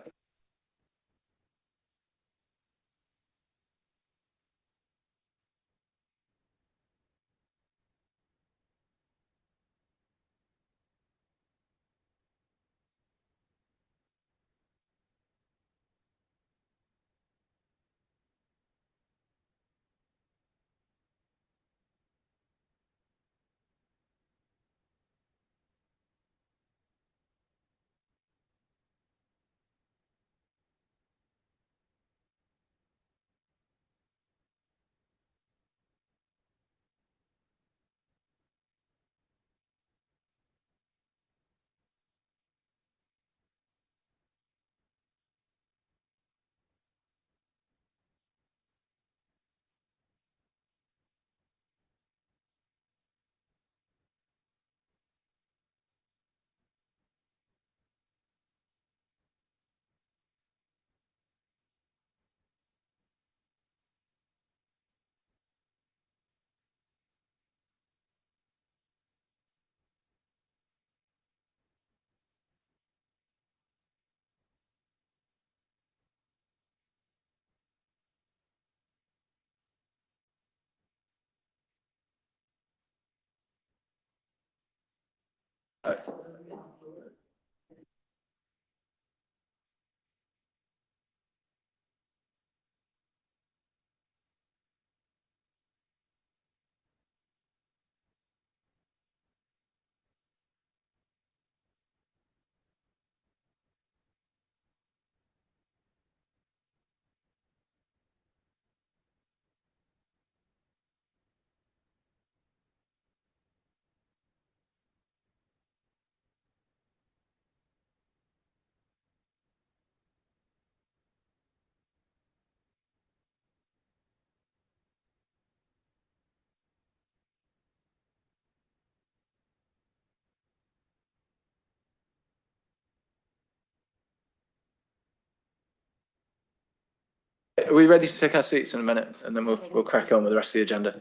Are we ready to take our seats in a minute, and then we'll crack on with the rest of the agenda?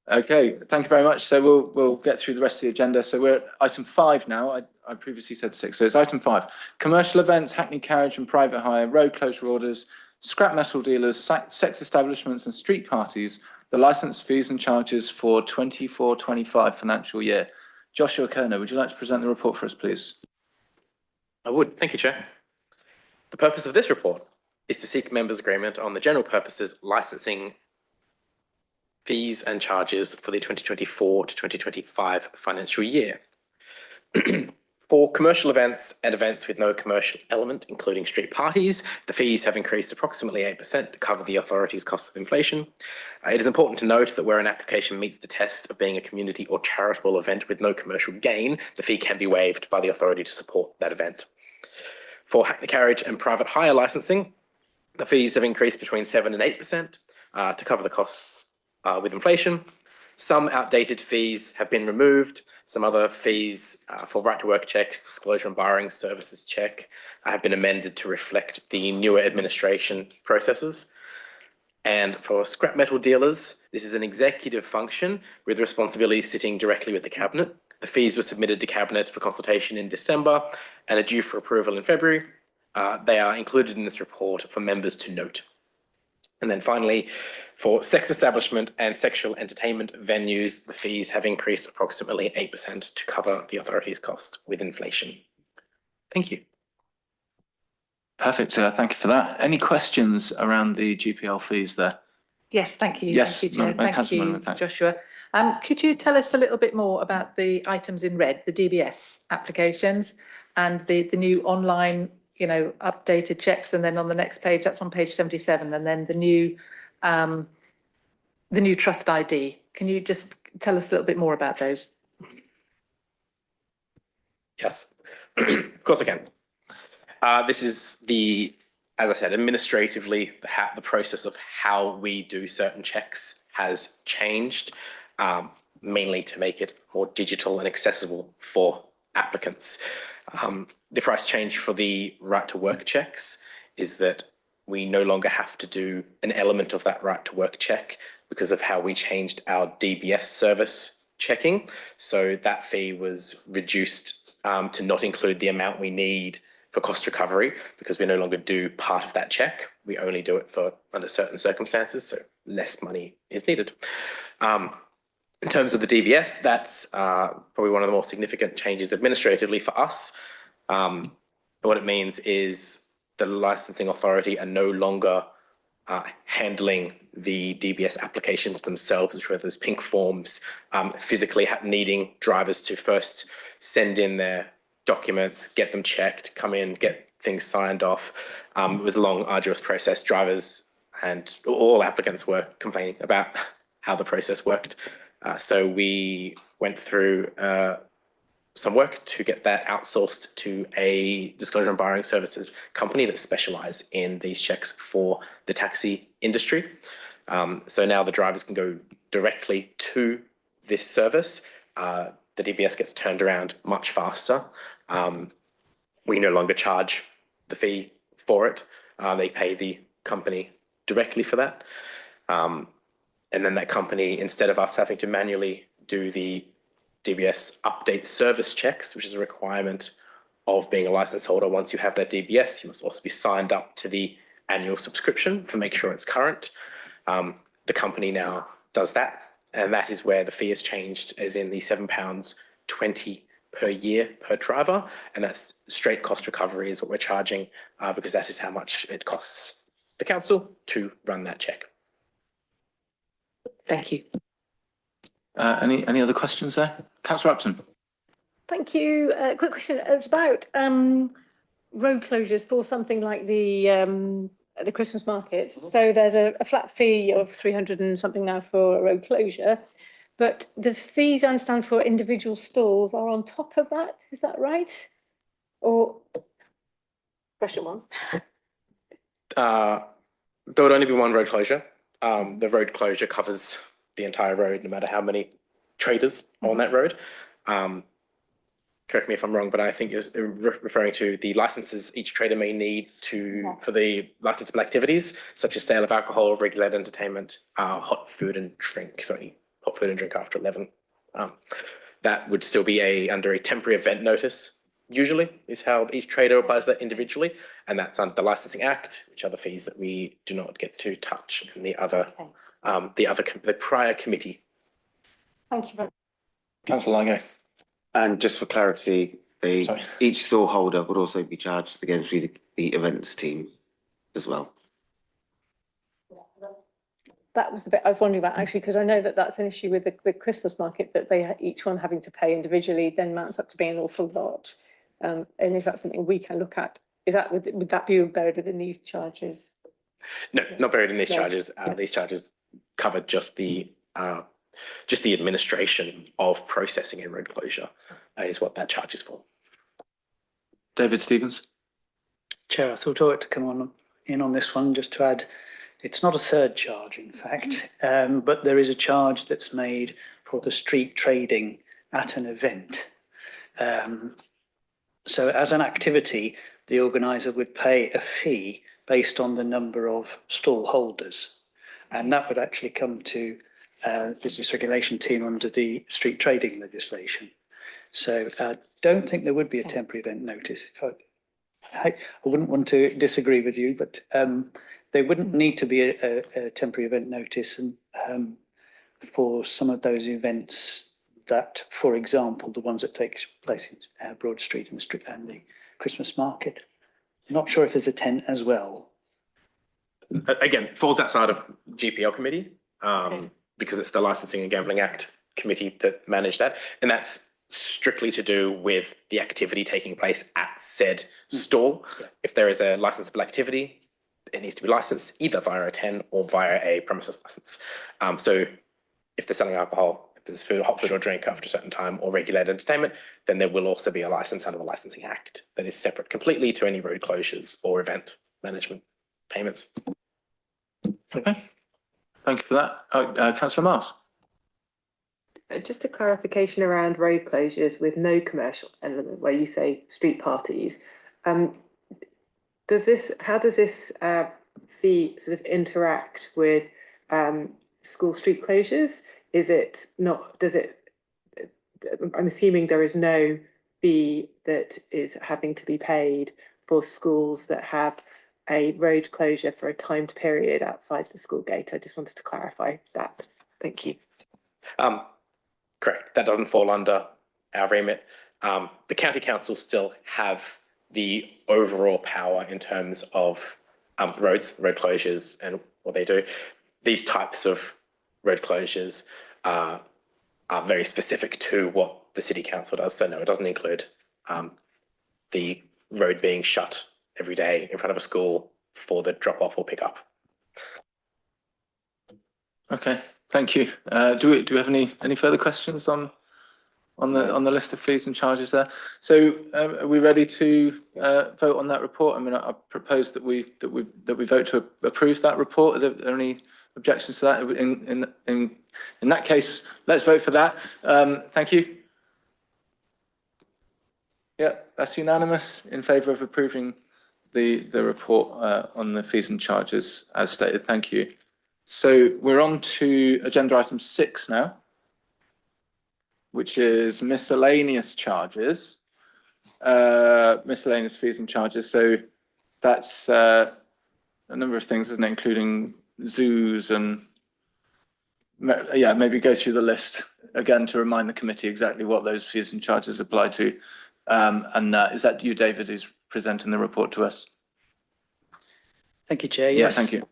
Okay, thank you very much. So we'll get through the rest of the agenda. So we're at item 5 now. I previously said 6, so it's item 5. Commercial events, hackney carriage and private hire, road closure orders, scrap metal dealers, sex establishments and street parties, the licence fees and charges for 24-25 financial year. Joshua Kerner, would you like to present the report for us, please? I would. Thank you, Chair. The purpose of this report is to seek members' agreement on the general purposes licensing fees and charges for the 2024 to 2025 financial year. For commercial events and events with no commercial element, including street parties, the fees have increased approximately 8% to cover the authority's costs of inflation. It is important to note that where an application meets the test of being a community or charitable event with no commercial gain, the fee can be waived by the authority to support that event. For Hackney Carriage and private hire licensing, the fees have increased between 7 and 8% to cover the costs with inflation. Some outdated fees have been removed. Some other fees for right to work checks, disclosure and borrowing services check have been amended to reflect the newer administration processes. And for scrap metal dealers, this is an executive function with responsibility sitting directly with the Cabinet. The fees were submitted to Cabinet for consultation in December and are due for approval in February. They are included in this report for members to note. And then finally, for sex establishment and sexual entertainment venues, the fees have increased approximately 8% to cover the authority's cost with inflation. Thank you. Perfect. Thank you for that. Any questions around the GPL fees there? Yes, thank you. Yes, Thank you, Chair. Thank Councillor you, Monaghan, thank- Joshua. Could you tell us a little bit more about the items in red, the DBS applications and the new online, updated checks, and then on the next page, that's on page 77, and then the new trust ID. Can you just tell us a little bit more about those? Yes, of course I can. This is as I said, administratively, the process of how we do certain checks has changed, mainly to make it more digital and accessible for applicants. The price change for the right to work checks is that we no longer have to do an element of that right to work check because of how we changed our DBS service checking. So that fee was reduced to not include the amount we need for cost recovery because we no longer do part of that check. We only do it for under certain circumstances, so less money is needed. In terms of the DBS, that's probably one of the more significant changes administratively for us. What it means is the licensing authority are no longer handling the DBS applications themselves, which were those pink forms, physically needing drivers to first send in their documents, get them checked, come in, get things signed off. It was a long, arduous process. Drivers and all applicants were complaining about how the process worked. So we went through some work to get that outsourced to a disclosure and borrowing services company that specialise in these checks for the taxi industry. So now the drivers can go directly to this service. The DBS gets turned around much faster. We no longer charge the fee for it. They pay the company directly for that. And then that company, instead of us having to manually do the DBS update service checks, which is a requirement of being a license holder, once you have that DBS, you must also be signed up to the annual subscription to make sure it's current. The company now does that, and that is where the fee has changed, as in the £7.20 per year per driver, and that's straight cost recovery is what we're charging because that is how much it costs the council to run that check. Thank you. Any other questions there? Councillor Upton. Thank you. Quick question. It's about road closures for something like the Christmas market. So there's a flat fee of 300 and something now for a road closure, but the fees I understand for individual stalls are on top of that. Is that right? Or question one? There would only be one road closure. The road closure covers the entire road, no matter how many traders are on that road. Correct me if I'm wrong, but I think you're referring to the licenses each trader may need for the licensable activities, such as sale of alcohol, regulated entertainment, hot food and drink after 11. That would still be under a temporary event notice, usually, is how each trader applies that individually. And that's under the Licensing Act, which are the fees that we do not get to touch in the prior committee. Thank you very much. Councillor Lygo. And just for clarity, each stall holder would also be charged again through the events team as well. That was the bit I was wondering about, actually, because I know that that's an issue with the Christmas market, that they each one having to pay individually then mounts up to be an awful lot. And is that something we can look at? Would that be buried within these charges? No, not buried in these charges. These charges cover just the administration of processing and road closure is what that charge is for. David Stevens. Chair, I thought I ought to come in on this one just to add, it's not a third charge, in fact, but there is a charge that's made for the street trading at an event. So as an activity, the organiser would pay a fee based on the number of stall holders. And that would actually come to business regulation team under the street trading legislation. So I don't think there would be a temporary event notice. I wouldn't want to disagree with you, but there wouldn't need to be a temporary event notice and for some of those events that, for example, the ones that take place in Broad Street and the Christmas market. I'm not sure if there's a tent as well. Again, falls outside of GPL committee because it's the Licensing and Gambling Act committee that manage that. And that's strictly to do with the activity taking place at said stall. Yeah. If there is a licensable activity, it needs to be licensed either via a 10 or via a premises license. So if they're selling alcohol, if there's food, hot food or drink after a certain time or regulated entertainment, then there will also be a license under the Licensing Act that is separate completely to any road closures or event management payments. Okay, thank you for that. Councillor Miles. Just a clarification around road closures with no commercial element, where you say street parties. How does this fee sort of interact with school street closures? Is it not? Does it? I'm assuming there is no fee that is having to be paid for schools that have a road closure for a timed period outside the school gate. I just wanted to clarify that. Thank you. Correct. That doesn't fall under our remit. The county council still have the overall power in terms of road closures and what they do. These types of road closures are very specific to what the city council does. So no, it doesn't include the road being shut every day in front of a school for the drop off or pick up. Okay, thank you. Do we have any further questions on the list of fees and charges there? So are we ready to vote on that report? I mean, I propose that we vote to approve that report. Are there any objections to that? In that case, let's vote for that. Thank you. Yeah, that's unanimous in favour of approving the report on the fees and charges as stated. Thank you. So we're on to agenda item 6 now, which is miscellaneous charges, miscellaneous fees and charges. So that's a number of things, isn't it? Including zoos and, yeah, maybe go through the list again to remind the committee exactly what those fees and charges apply to. And is that you, David, who's presenting the report to us? Thank you, Chair. Yeah, yes. Thank you.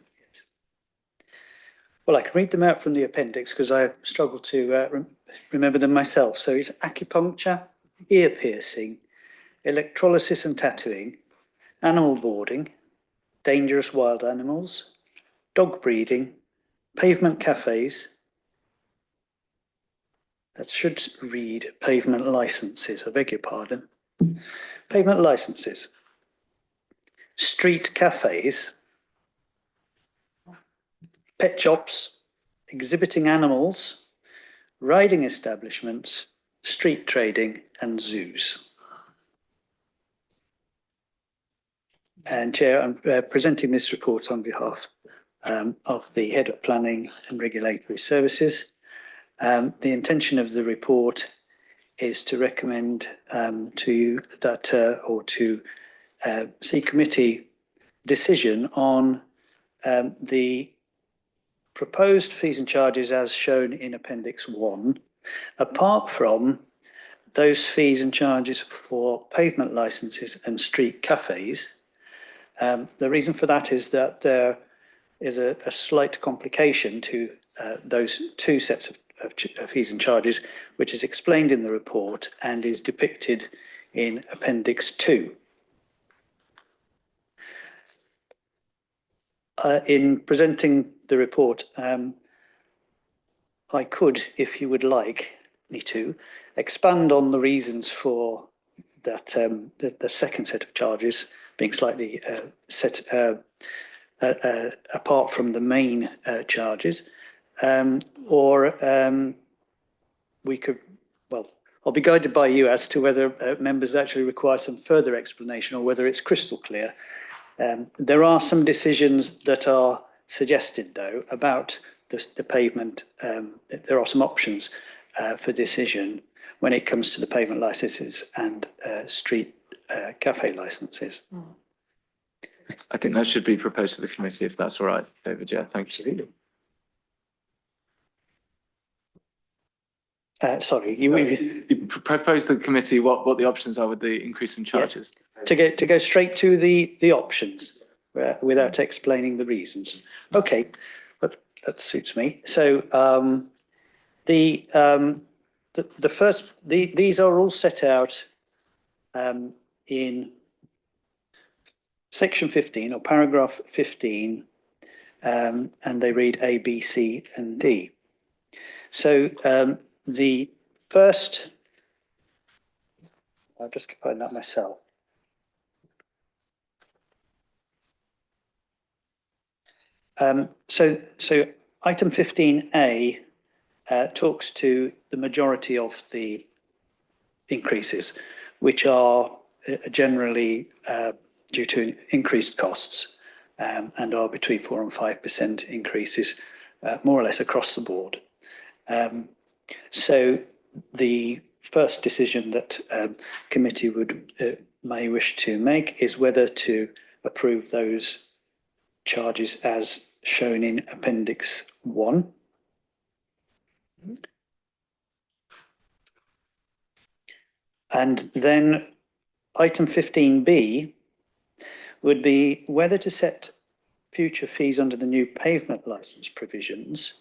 Well, I can read them out from the appendix because I struggle to remember them myself. So it's acupuncture, ear piercing, electrolysis and tattooing, animal boarding, dangerous wild animals, dog breeding, pavement cafes. That should read pavement licenses, I beg your pardon. Pavement licenses, street cafes, pet shops, exhibiting animals, riding establishments, street trading and zoos. And Chair, I'm presenting this report on behalf of the Head of Planning and Regulatory Services. The intention of the report is to recommend to you that or to seek committee decision on the proposed fees and charges as shown in Appendix 1, apart from those fees and charges for pavement licenses and street cafes. The reason for that is that there is a slight complication to those two sets of fees and charges, which is explained in the report and is depicted in Appendix 2. In presenting the report, I could, if you would like me to, expand on the reasons for that the second set of charges being slightly set apart from the main charges, or we could, well, I'll be guided by you as to whether members actually require some further explanation or whether it's crystal clear. There are some decisions that are suggested, though, about the pavement. There are some options for decision when it comes to the pavement licenses and street cafe licenses. I think that should be proposed to the committee, if that's all right, David. Yeah, thank you. Sorry, you propose to the committee what the options are with the increase in charges. Yes. To go straight to the options without explaining the reasons. Okay, but that suits me. So the first, these are all set out in section 15 or paragraph 15, and they read A, B, C, and D. So the first, I'll just find that myself. So item 15A talks to the majority of the increases, which are generally due to increased costs and are between 4 and 5% increases, more or less across the board. So the first decision that committee may wish to make is whether to approve those charges as shown in Appendix 1. And then item 15B would be whether to set future fees under the new pavement licence provisions,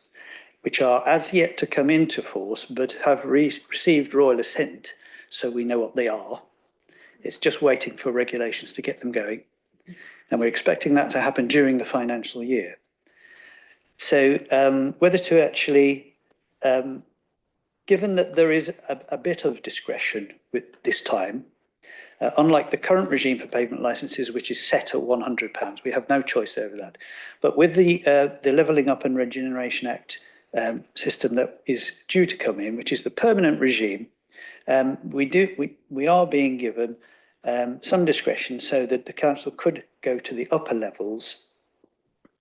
which are as yet to come into force, but have received royal assent, so we know what they are. It's just waiting for regulations to get them going. And we're expecting that to happen during the financial year. So whether to actually, given that there is a bit of discretion with this time, unlike the current regime for pavement licences, which is set at £100, we have no choice over that. But with the Levelling Up and Regeneration Act system that is due to come in, which is the permanent regime, we are being given some discretion so that the council could go to the upper levels,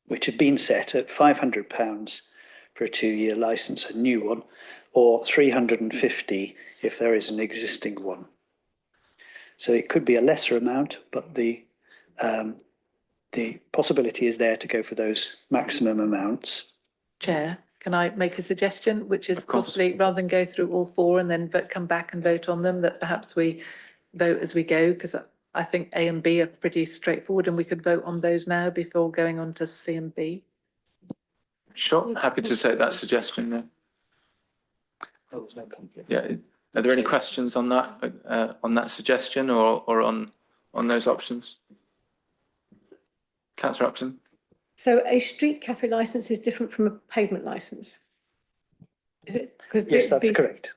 which have been set at £500 for a 2-year licence, a new one, or £350 if there is an existing one. So it could be a lesser amount, but the possibility is there to go for those maximum amounts. Chair, can I make a suggestion, which is possibly rather than go through all 4 and then come back and vote on them, that perhaps we vote as we go, because I think A and B are pretty straightforward and we could vote on those now before going on to C and B. Sure, happy to take that suggestion. Yeah, are there any questions on that suggestion or on those options? Councillor Upton. So a street cafe licence is different from a pavement licence? Is it? Yes, that's correct.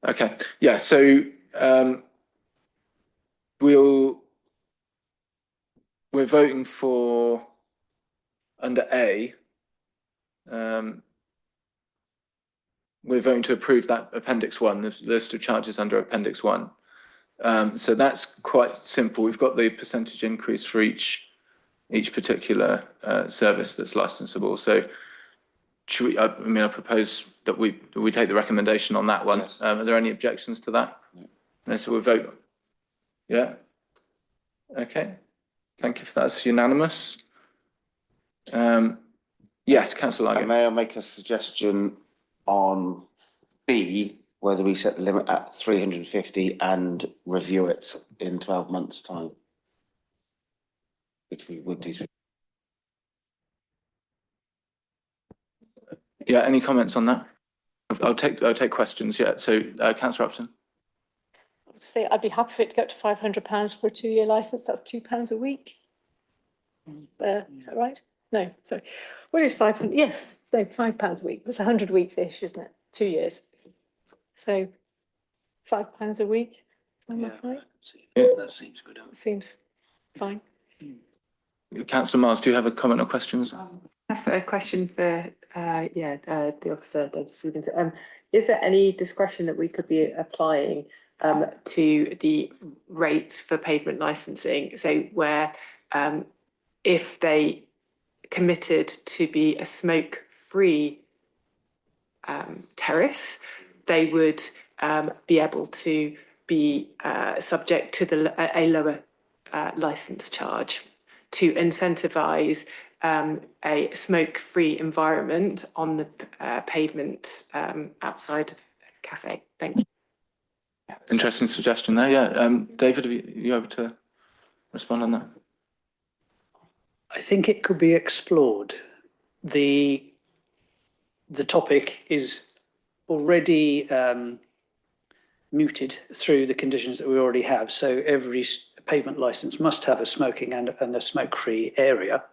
Okay, yeah, so we're voting for under A. We're voting to approve that Appendix 1, the list of charges under Appendix 1. So that's quite simple. We've got the percentage increase for each particular service that's licensable. So should we, I propose that we take the recommendation on that one. Yes. Are there any objections to that? No, so we'll vote. Yeah. Okay. Thank you for that. It's unanimous. Yes, Councillor Lygon. May I make a suggestion on B, whether we set the limit at 350 and review it in 12 months' time, which we would do. Yeah, any comments on that? I'll take questions. Yeah, so Councillor Upton. Say I'd be happy for it to go up to £500 for a 2-year licence. That's £2 a week. Is that right? No, sorry. What is 500? Yes, no, £5 a week. It's 100 weeks-ish, isn't it? 2 years. So £5 a week. Am I right? That seems good. Seems fine. Councillor Miles, do you have a comment or questions? I have a question for, the officer, David Stevens. Is there any discretion that we could be applying to the rates for pavement licensing? So where if they committed to be a smoke-free terrace, they would be able to be subject to a lower licence charge to incentivise a smoke-free environment on the pavement outside cafe. Thank you. Interesting suggestion there, yeah. David, are you able to respond on that? I think it could be explored. The topic is already mooted through the conditions that we already have. So every pavement licence must have a smoking and a smoke-free area.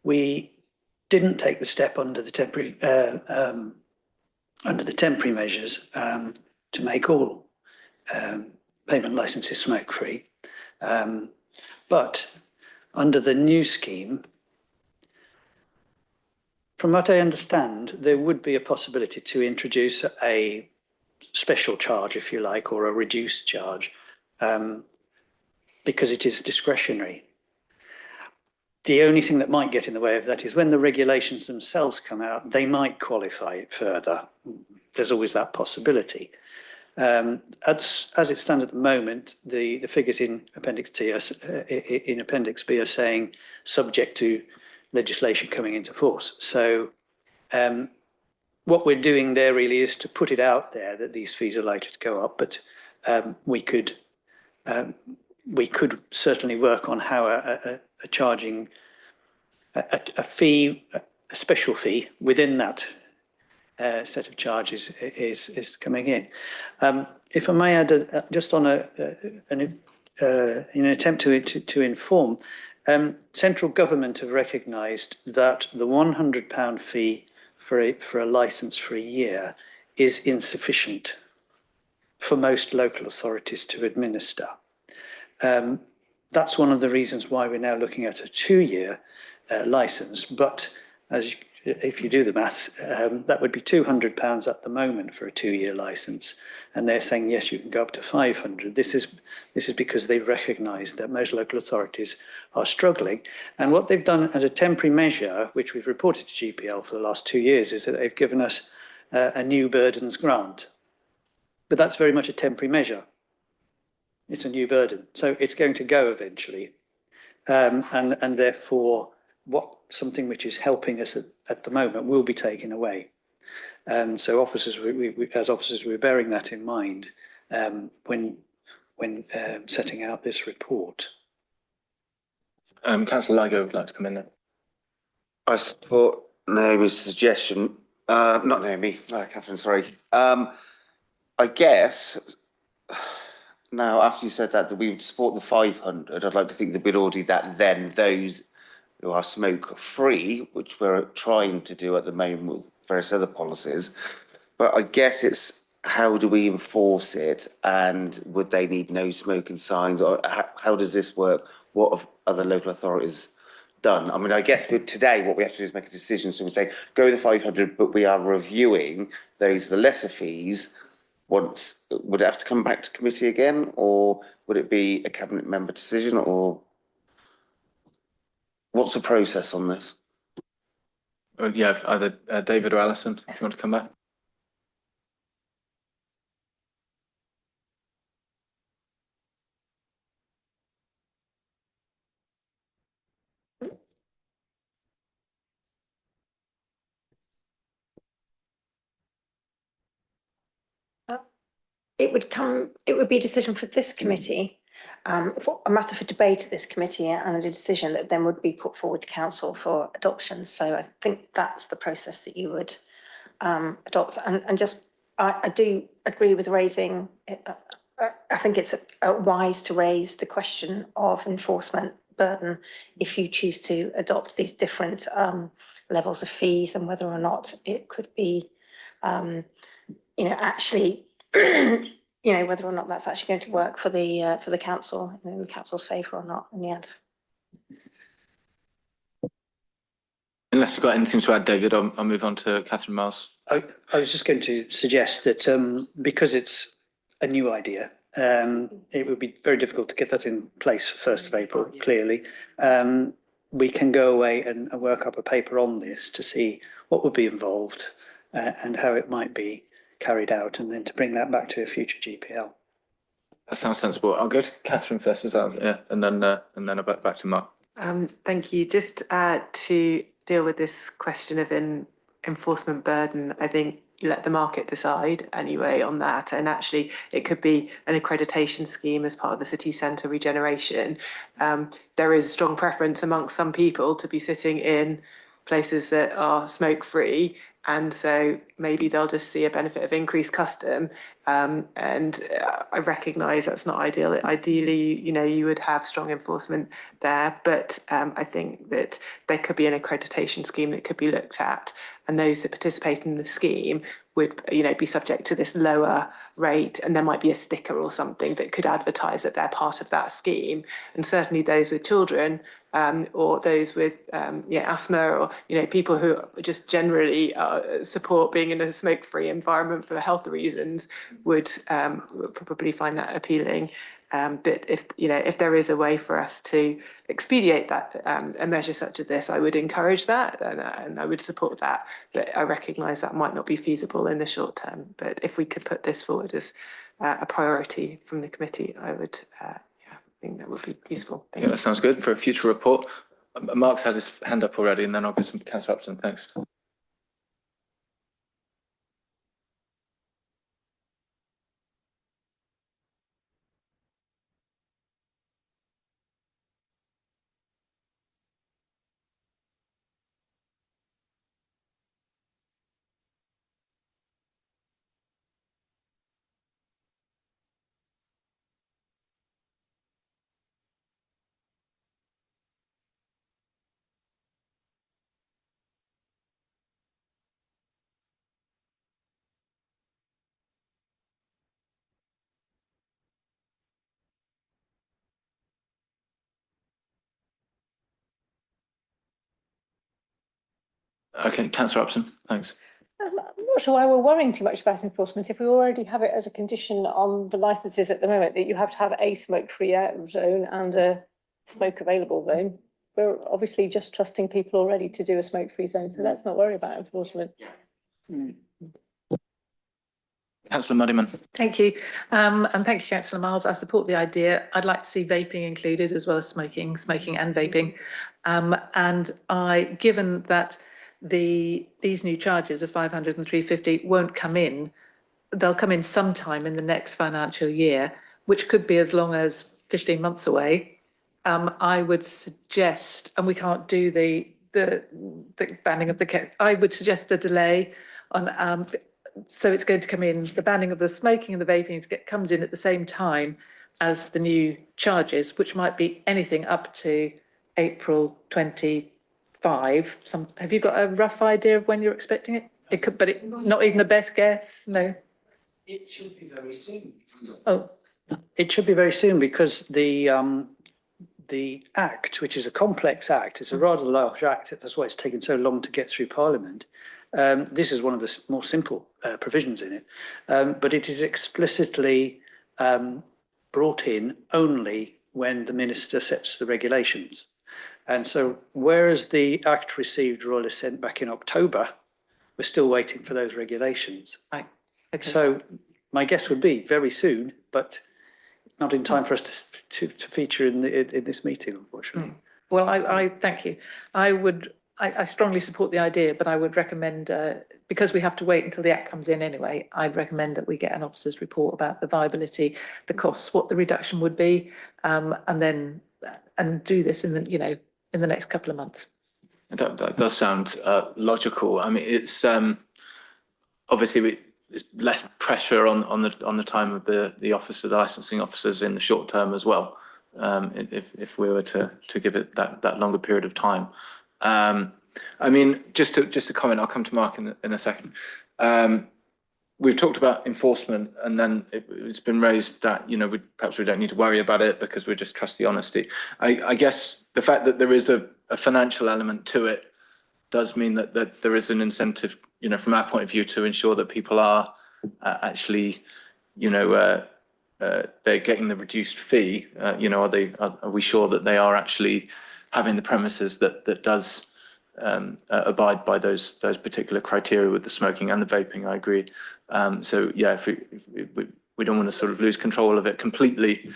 We didn't take the step under the temporary measures to make all pavement licences smoke-free. But under the new scheme, from what I understand, there would be a possibility to introduce a special charge, if you like, or a reduced charge, because it is discretionary. The only thing that might get in the way of that is when the regulations themselves come out, they might qualify it further. There's always that possibility. As it stands at the moment, the figures in Appendix T in Appendix B are saying subject to legislation coming into force. So what we're doing there really is to put it out there that these fees are likely to go up, but we could certainly work on how a charging a fee, a special fee within that set of charges is coming in. If I may add, just on in an attempt to inform, central government have recognised that the £100 fee for a licence for a year is insufficient for most local authorities to administer. That's one of the reasons why we're now looking at a 2-year licence, but if you do the maths, that would be £200 at the moment for a 2-year licence, and they're saying yes, you can go up to 500. This is because they've recognised that most local authorities are struggling, and what they've done as a temporary measure, which we've reported to GPL for the last 2 years, is that they've given us a new burdens grant, but that's very much a temporary measure. It's a new burden, so it's going to go eventually, and therefore something which is helping us at the moment will be taken away. So officers, as officers, we're bearing that in mind when setting out this report. Councillor Ligo would like to come in there. I support Naomi's suggestion. Not Naomi, Catherine, sorry. I guess now, after you said that we would support the 500, I'd like to think that we'd already that then those who are smoke free, which we're trying to do at the moment with various other policies. But I guess it's how do we enforce it, and would they need no smoking signs, or how does this work? What have other local authorities done? I mean, I guess today what we have to do is make a decision. So we say go with the 500, but we are reviewing those the lesser fees. Once, would it have to come back to committee again, or would it be a cabinet member decision, or what's the process on this? Yeah, either David or Alison, if you want to come back. It would be a decision for this committee, for a matter for debate at this committee, and a decision that then would be put forward to council for adoption. So I think that's the process that you would adopt. And just, I do agree with raising, I think it's wise to raise the question of enforcement burden if you choose to adopt these different levels of fees, and whether or not it could be actually, whether or not that's actually going to work for the council, in the council's favour or not in the end. Unless you've got anything to add, David, I'll move on to Catherine Miles. I was just going to suggest that because it's a new idea, it would be very difficult to get that in place for 1st of April, clearly. We can go away and work up a paper on this to see what would be involved and how it might be carried out, and then to bring that back to a future GPL. That sounds sensible. I'll go to Catherine first, is that, yeah, and then back to Mark. Thank you. Just to deal with this question of enforcement burden, I think you let the market decide anyway on that. And actually, it could be an accreditation scheme as part of the city centre regeneration. There is strong preference amongst some people to be sitting in places that are smoke-free. And so maybe they'll just see a benefit of increased custom. And I recognise that's not ideal. Ideally, you would have strong enforcement there. But I think that there could be an accreditation scheme that could be looked at. And those that participate in the scheme would, be subject to this lower rate. And there might be a sticker or something that could advertise that they're part of that scheme. And certainly those with children or those with asthma or, people who just generally support being in a smoke-free environment for health reasons would probably find that appealing. But if there is a way for us to expedite that, a measure such as this, I would encourage that and I would support that. But I recognise that might not be feasible in the short term. But if we could put this forward as a priority from the committee, I would think that would be useful. Yeah, that sounds good for a future report. Mark's had his hand up already, and then I'll go to Councillor Upson. Thanks. Okay, Councillor Upson, thanks. I'm not sure why we're worrying too much about enforcement if we already have it as a condition on the licences at the moment that you have to have a smoke-free zone and a smoke available zone. We're obviously just trusting people already to do a smoke-free zone, so let's not worry about enforcement. Councillor Muddyman. Thank you. And thank you, Councillor Miles. I support the idea. I'd like to see vaping included as well as smoking and vaping. And given that these new charges of 500 and 350 won't come in, they'll come in sometime in the next financial year, which could be as long as 15 months away. I would suggest, and we can't do the banning of I would suggest a delay on, so it's going to come in, the banning of the smoking and the vaping comes in at the same time as the new charges, which might be anything up to April 25. Have you got a rough idea of when you're expecting it? It could, but not even a best guess, no? It should be very soon. Oh. It should be very soon because the Act, which is a complex Act, it's a rather large Act, that's why it's taken so long to get through Parliament. This is one of the more simple provisions in it, but it is explicitly brought in only when the Minister sets the regulations. And so whereas the Act received royal assent back in October, we're still waiting for those regulations. Right. Okay. So my guess would be very soon, but not in time for us to feature in this meeting, unfortunately. Well, I thank you. I strongly support the idea, but I would recommend, because we have to wait until the Act comes in anyway, I'd recommend that we get an officer's report about the viability, the costs, what the reduction would be, and do this in the next couple of months. That does sound logical. I mean, it's obviously there's less pressure on the time of the licensing officers in the short term as well. If we were to give it that longer period of time. I mean, just to comment, I'll come to Mark in a second. we've talked about enforcement, and then it's been raised that, you know, perhaps we don't need to worry about it because we just trust the honesty. I guess the fact that there is a financial element to it does mean that there is an incentive, you know, from our point of view, to ensure that people are actually, you know, they're getting the reduced fee. You know, are we sure that they are actually having the premises that does abide by those particular criteria with the smoking and the vaping? I agree. So yeah, if we don't want to sort of lose control of it completely,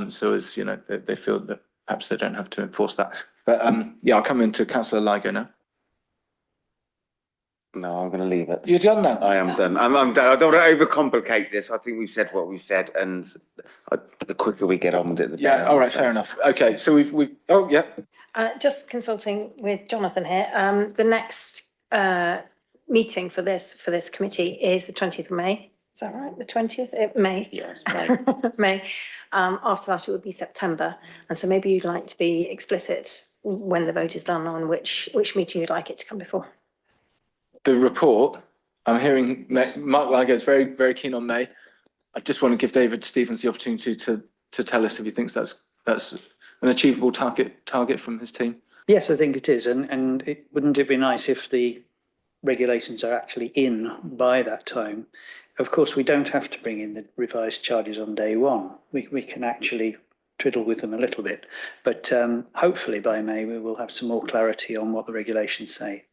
so as you know, they feel that perhaps they don't have to enforce that. But yeah, I'll come into Councillor Ligo now. No, I'm going to leave it. You're done now? I am done. I'm done. I don't want to overcomplicate this. I think we've said what we've said, and the quicker we get on with it, the better. Yeah, all right, fair enough. Okay, so we've oh, yeah. Just consulting with Jonathan here, the next meeting for this committee is the 20th of May. Is that right? The 20th? May? Yes. May. After that, it would be September. And so maybe you'd like to be explicit when the vote is done on which meeting you'd like it to come before. The report, I'm hearing Mark Ligo is very, very keen on May. I just want to give David Stevens the opportunity to tell us if he thinks that's an achievable target from his team. Yes, I think it is. And wouldn't it be nice if the regulations are actually in by that time? Of course, we don't have to bring in the revised charges on day one. We can actually twiddle with them a little bit. But hopefully by May, we will have some more clarity on what the regulations say.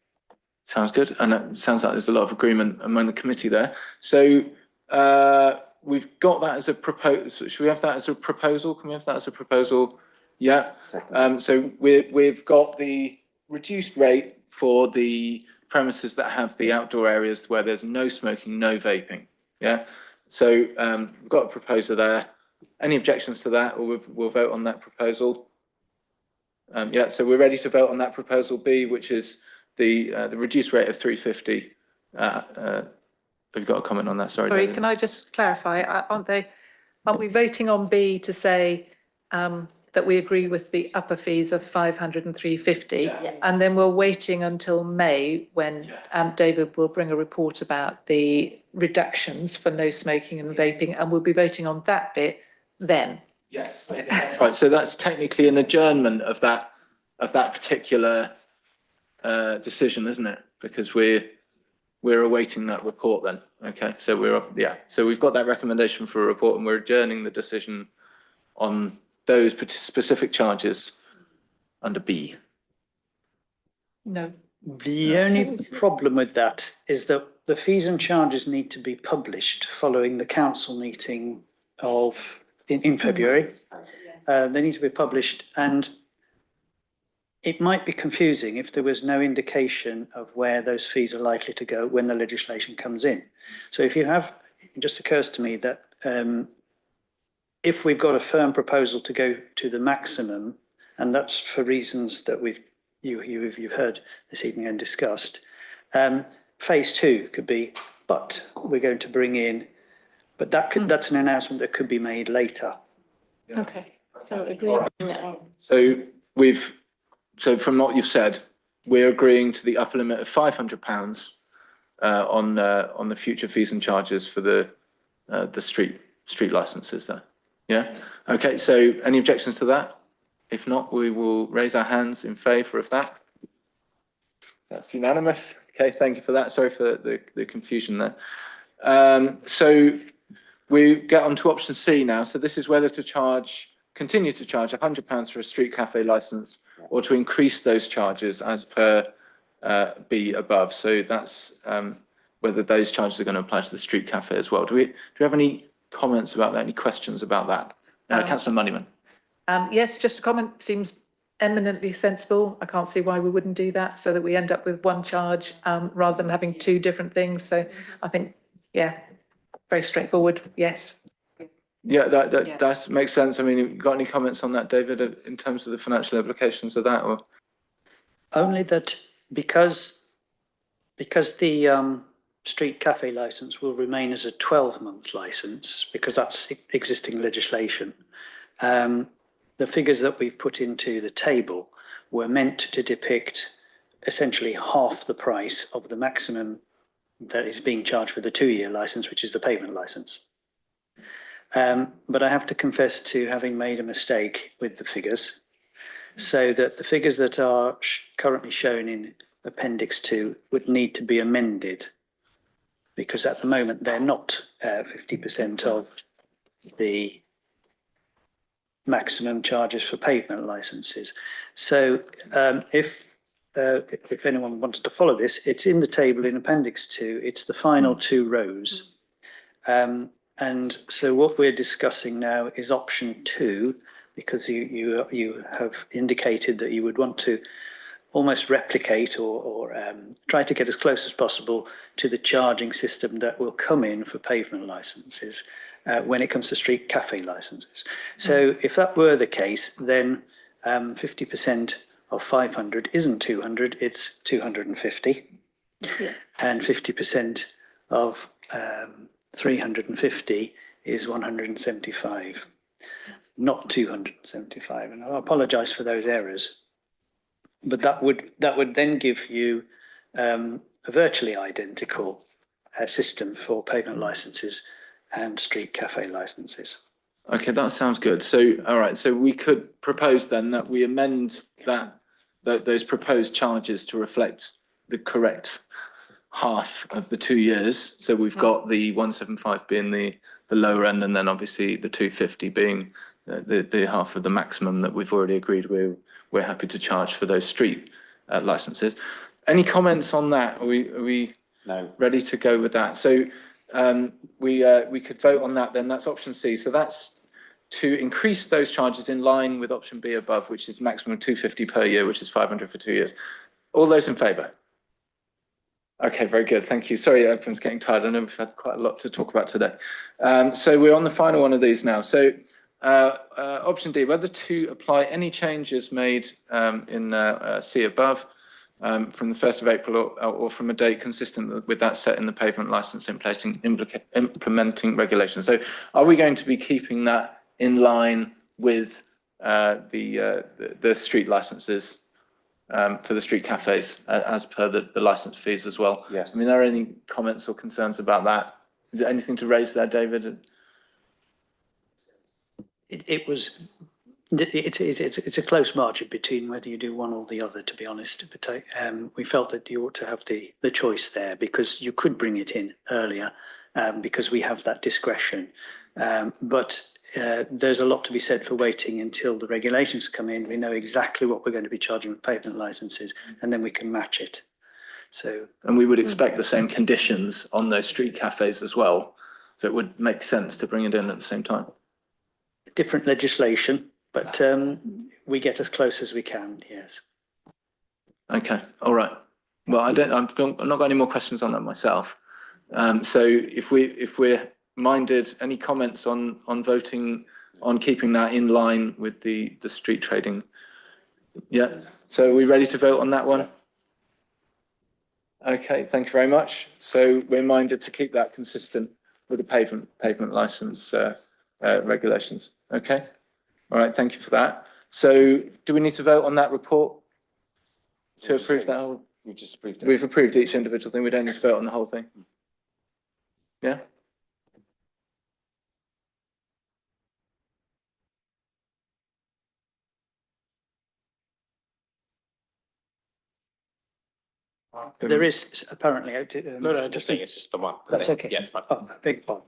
Sounds good. And it sounds like there's a lot of agreement among the committee there. So we've got that as a proposal. Should we have that as a proposal? Can we have that as a proposal? Yeah. So we've got the reduced rate for the premises that have the outdoor areas where there's no smoking, no vaping. Yeah. So we've got a proposal there. Any objections to that, or we'll vote on that proposal? Yeah. So we're ready to vote on that proposal B, which is the reduced rate of 350. We've got a comment on that. Sorry. Sorry, David. can I just clarify? Aren't we voting on B to say that we agree with the upper fees of 500 and 350? Yeah. And then we're waiting until May when David will bring a report about the reductions for no smoking and vaping, and we'll be voting on that bit then. Yes. Right. So that's technically an adjournment of that particular decision, isn't it? Because we're awaiting that report then. Okay. So so we've got that recommendation for a report, and we're adjourning the decision on those specific charges under B. No. The only problem with that is that the fees and charges need to be published following the council meeting in February. They need to be published, and it might be confusing if there was no indication of where those fees are likely to go when the legislation comes in. So if you have, it just occurs to me that if we've got a firm proposal to go to the maximum, and that's for reasons that you've heard this evening and discussed, phase 2 could be, but we're going to bring in, but that's an announcement that could be made later. Okay, so agree. So from what you've said, we're agreeing to the upper limit of £500 on the future fees and charges for the street licenses there. Yeah. Okay. So any objections to that? If not, we will raise our hands in favour of that. That's unanimous. Okay. Thank you for that. Sorry for the confusion there. So we get on to option C now. So this is whether to continue to charge £100 for a street cafe licence, or to increase those charges as per B above. So that's whether those charges are going to apply to the street cafe as well. Do we have any comments about that? Any questions about that? Councillor Moneyman. Yes, just a comment. Seems eminently sensible. I can't see why we wouldn't do that, so that we end up with one charge rather than having two different things. So I think, yeah, very straightforward. Yes. Yeah, that makes sense. I mean, have you got any comments on that, David, in terms of the financial implications of that? Or Only that because the street cafe licence will remain as a 12-month licence, because that's existing legislation. The figures that we've put into the table were meant to depict essentially half the price of the maximum that is being charged for the 2-year licence, which is the pavement licence. But I have to confess to having made a mistake with the figures, so that the figures that are currently shown in Appendix 2 would need to be amended, because at the moment they're not 50% of the maximum charges for pavement licences. So if anyone wants to follow this, it's in the table in Appendix 2. It's the final 2 rows. And so what we're discussing now is option 2, because you have indicated that you would want to almost replicate or try to get as close as possible to the charging system that will come in for pavement licences when it comes to street cafe licences. So if that were the case, then 50% of 500 isn't 200, it's 250. Yeah. And 50% of 350 is 175, not 275. And I apologise for those errors. But that would then give you a virtually identical system for pavement licences and street cafe licences. Okay, that sounds good. So, all right, so we could propose then that we amend those proposed charges to reflect the correct half of the 2 years. So we've got the 175 being the lower end, and then obviously the 250 being the half of the maximum that we've already agreed we're happy to charge for those street licenses. Any comments on that? Are we No. ready to go with that? So we could vote on that then. That's option C. So that's to increase those charges in line with option B above, which is maximum 250 per year, which is 500 for 2 years. All those in favour? Okay, very good. Thank you. Sorry, everyone's getting tired. I know we've had quite a lot to talk about today. So we're on the final one of these now. So option D, whether to apply any changes made in C above from the 1st of April or from a date consistent with that set in the pavement licence implementing regulations. So are we going to be keeping that in line with the street licences for the street cafes as per the licence fees as well? Yes. I mean, are there any comments or concerns about that? Is there anything to raise there, David? It's a close margin between whether you do one or the other, to be honest. But we felt that you ought to have the choice there, because you could bring it in earlier, because we have that discretion. But there's a lot to be said for waiting until the regulations come in. We know exactly what we're going to be charging with pavement licenses, and then we can match it. So, and we would expect the same conditions on those street cafes as well. So it would make sense to bring it in at the same time. Different legislation, but we get as close as we can. Yes. Okay. All right. Well, I've not got any more questions on that myself. So if we're minded, any comments on voting on keeping that in line with the street trading? Yeah. So are we ready to vote on that one? Okay. Thank you very much. So we're minded to keep that consistent with the pavement licence regulations. Okay. All right. Thank you for that. So do we need to vote on that report to approve that whole? We've just approved it. We've approved each individual thing. We don't need to vote on the whole thing. Yeah. There is apparently. No, just saying it's just the one. That's okay. Yeah, it's fine. Oh, big pardon.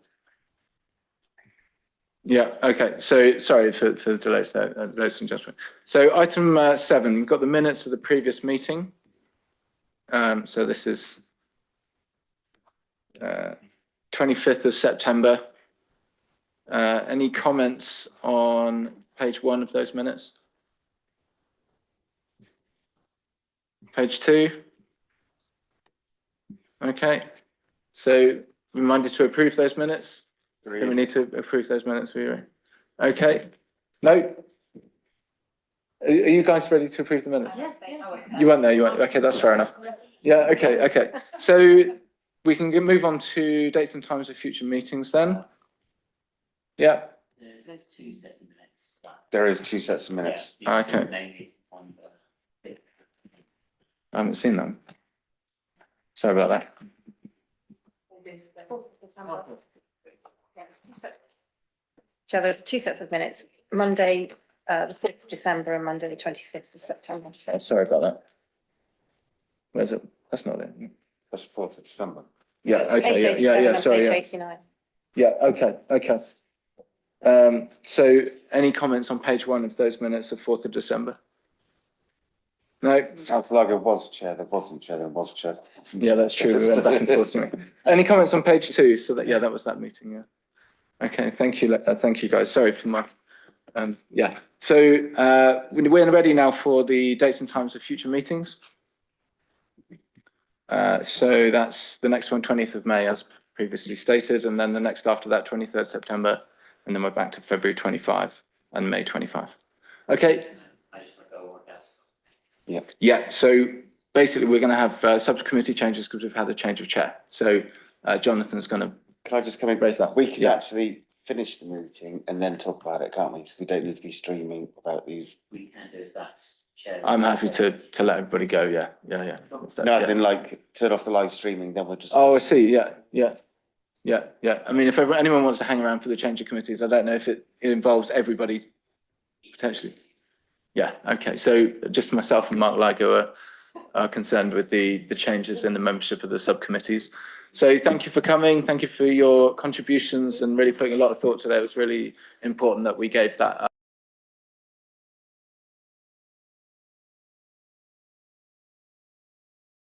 Yeah, okay. So sorry for the delays there, ladies and gentlemen. So item 7, we've got the minutes of the previous meeting. So this is 25th of September. Any comments on page 1 of those minutes? Page 2? Okay. So reminded to approve those minutes? Do we need to approve those minutes? Okay. No? Are you guys ready to approve the minutes? Yes. You weren't there, you weren't. Okay, that's fair enough. Yeah, okay. So we can move on to dates and times of future meetings then. Yeah. There's 2 sets of minutes. There is 2 sets of minutes. Okay. I haven't seen them. Sorry about that. Chair, there's two sets of minutes, Monday, the 4th of December and Monday, the 25th of September. Oh, sorry about that. Where's it? That's not it. That's 4th of December. Yeah, It's okay, page yeah, 87 yeah, and sorry, page yeah. 89. Yeah, okay. So any comments on page 1 of those minutes of 4th of December? No? Councillor Lager was chair, there wasn't chair, there was chair. Yeah, that's true. We went back and forth. didn't we? Any comments on page 2? So that, yeah, that was that meeting, yeah. Okay, thank you guys. Sorry for my, yeah. So we're ready now for the dates and times of future meetings. So that's the next one, 20th of May, as previously stated, and then the next after that, 23rd September, and then we're back to February 25 and May 25. Okay. Yeah, so basically we're going to have subcommittee changes because we've had a change of chair. So Jonathan's going to. Can I just come in? Raise that. We can Yeah. actually finish the meeting and then talk about it, can't we? So we don't need to be streaming about these. We can do if that's chair. I'm happy to let everybody go. Yeah. If that's- No, as yeah. in like turn off the live streaming, then we'll just. Oh, I see. Yeah. I mean, if anyone wants to hang around for the change of committees, I don't know if it involves everybody potentially. Yeah. Okay. So just myself and Mark Ligo are concerned with the changes in the membership of the subcommittees. So thank you for coming. Thank you for your contributions and really putting a lot of thought to that. It was really important that we gave that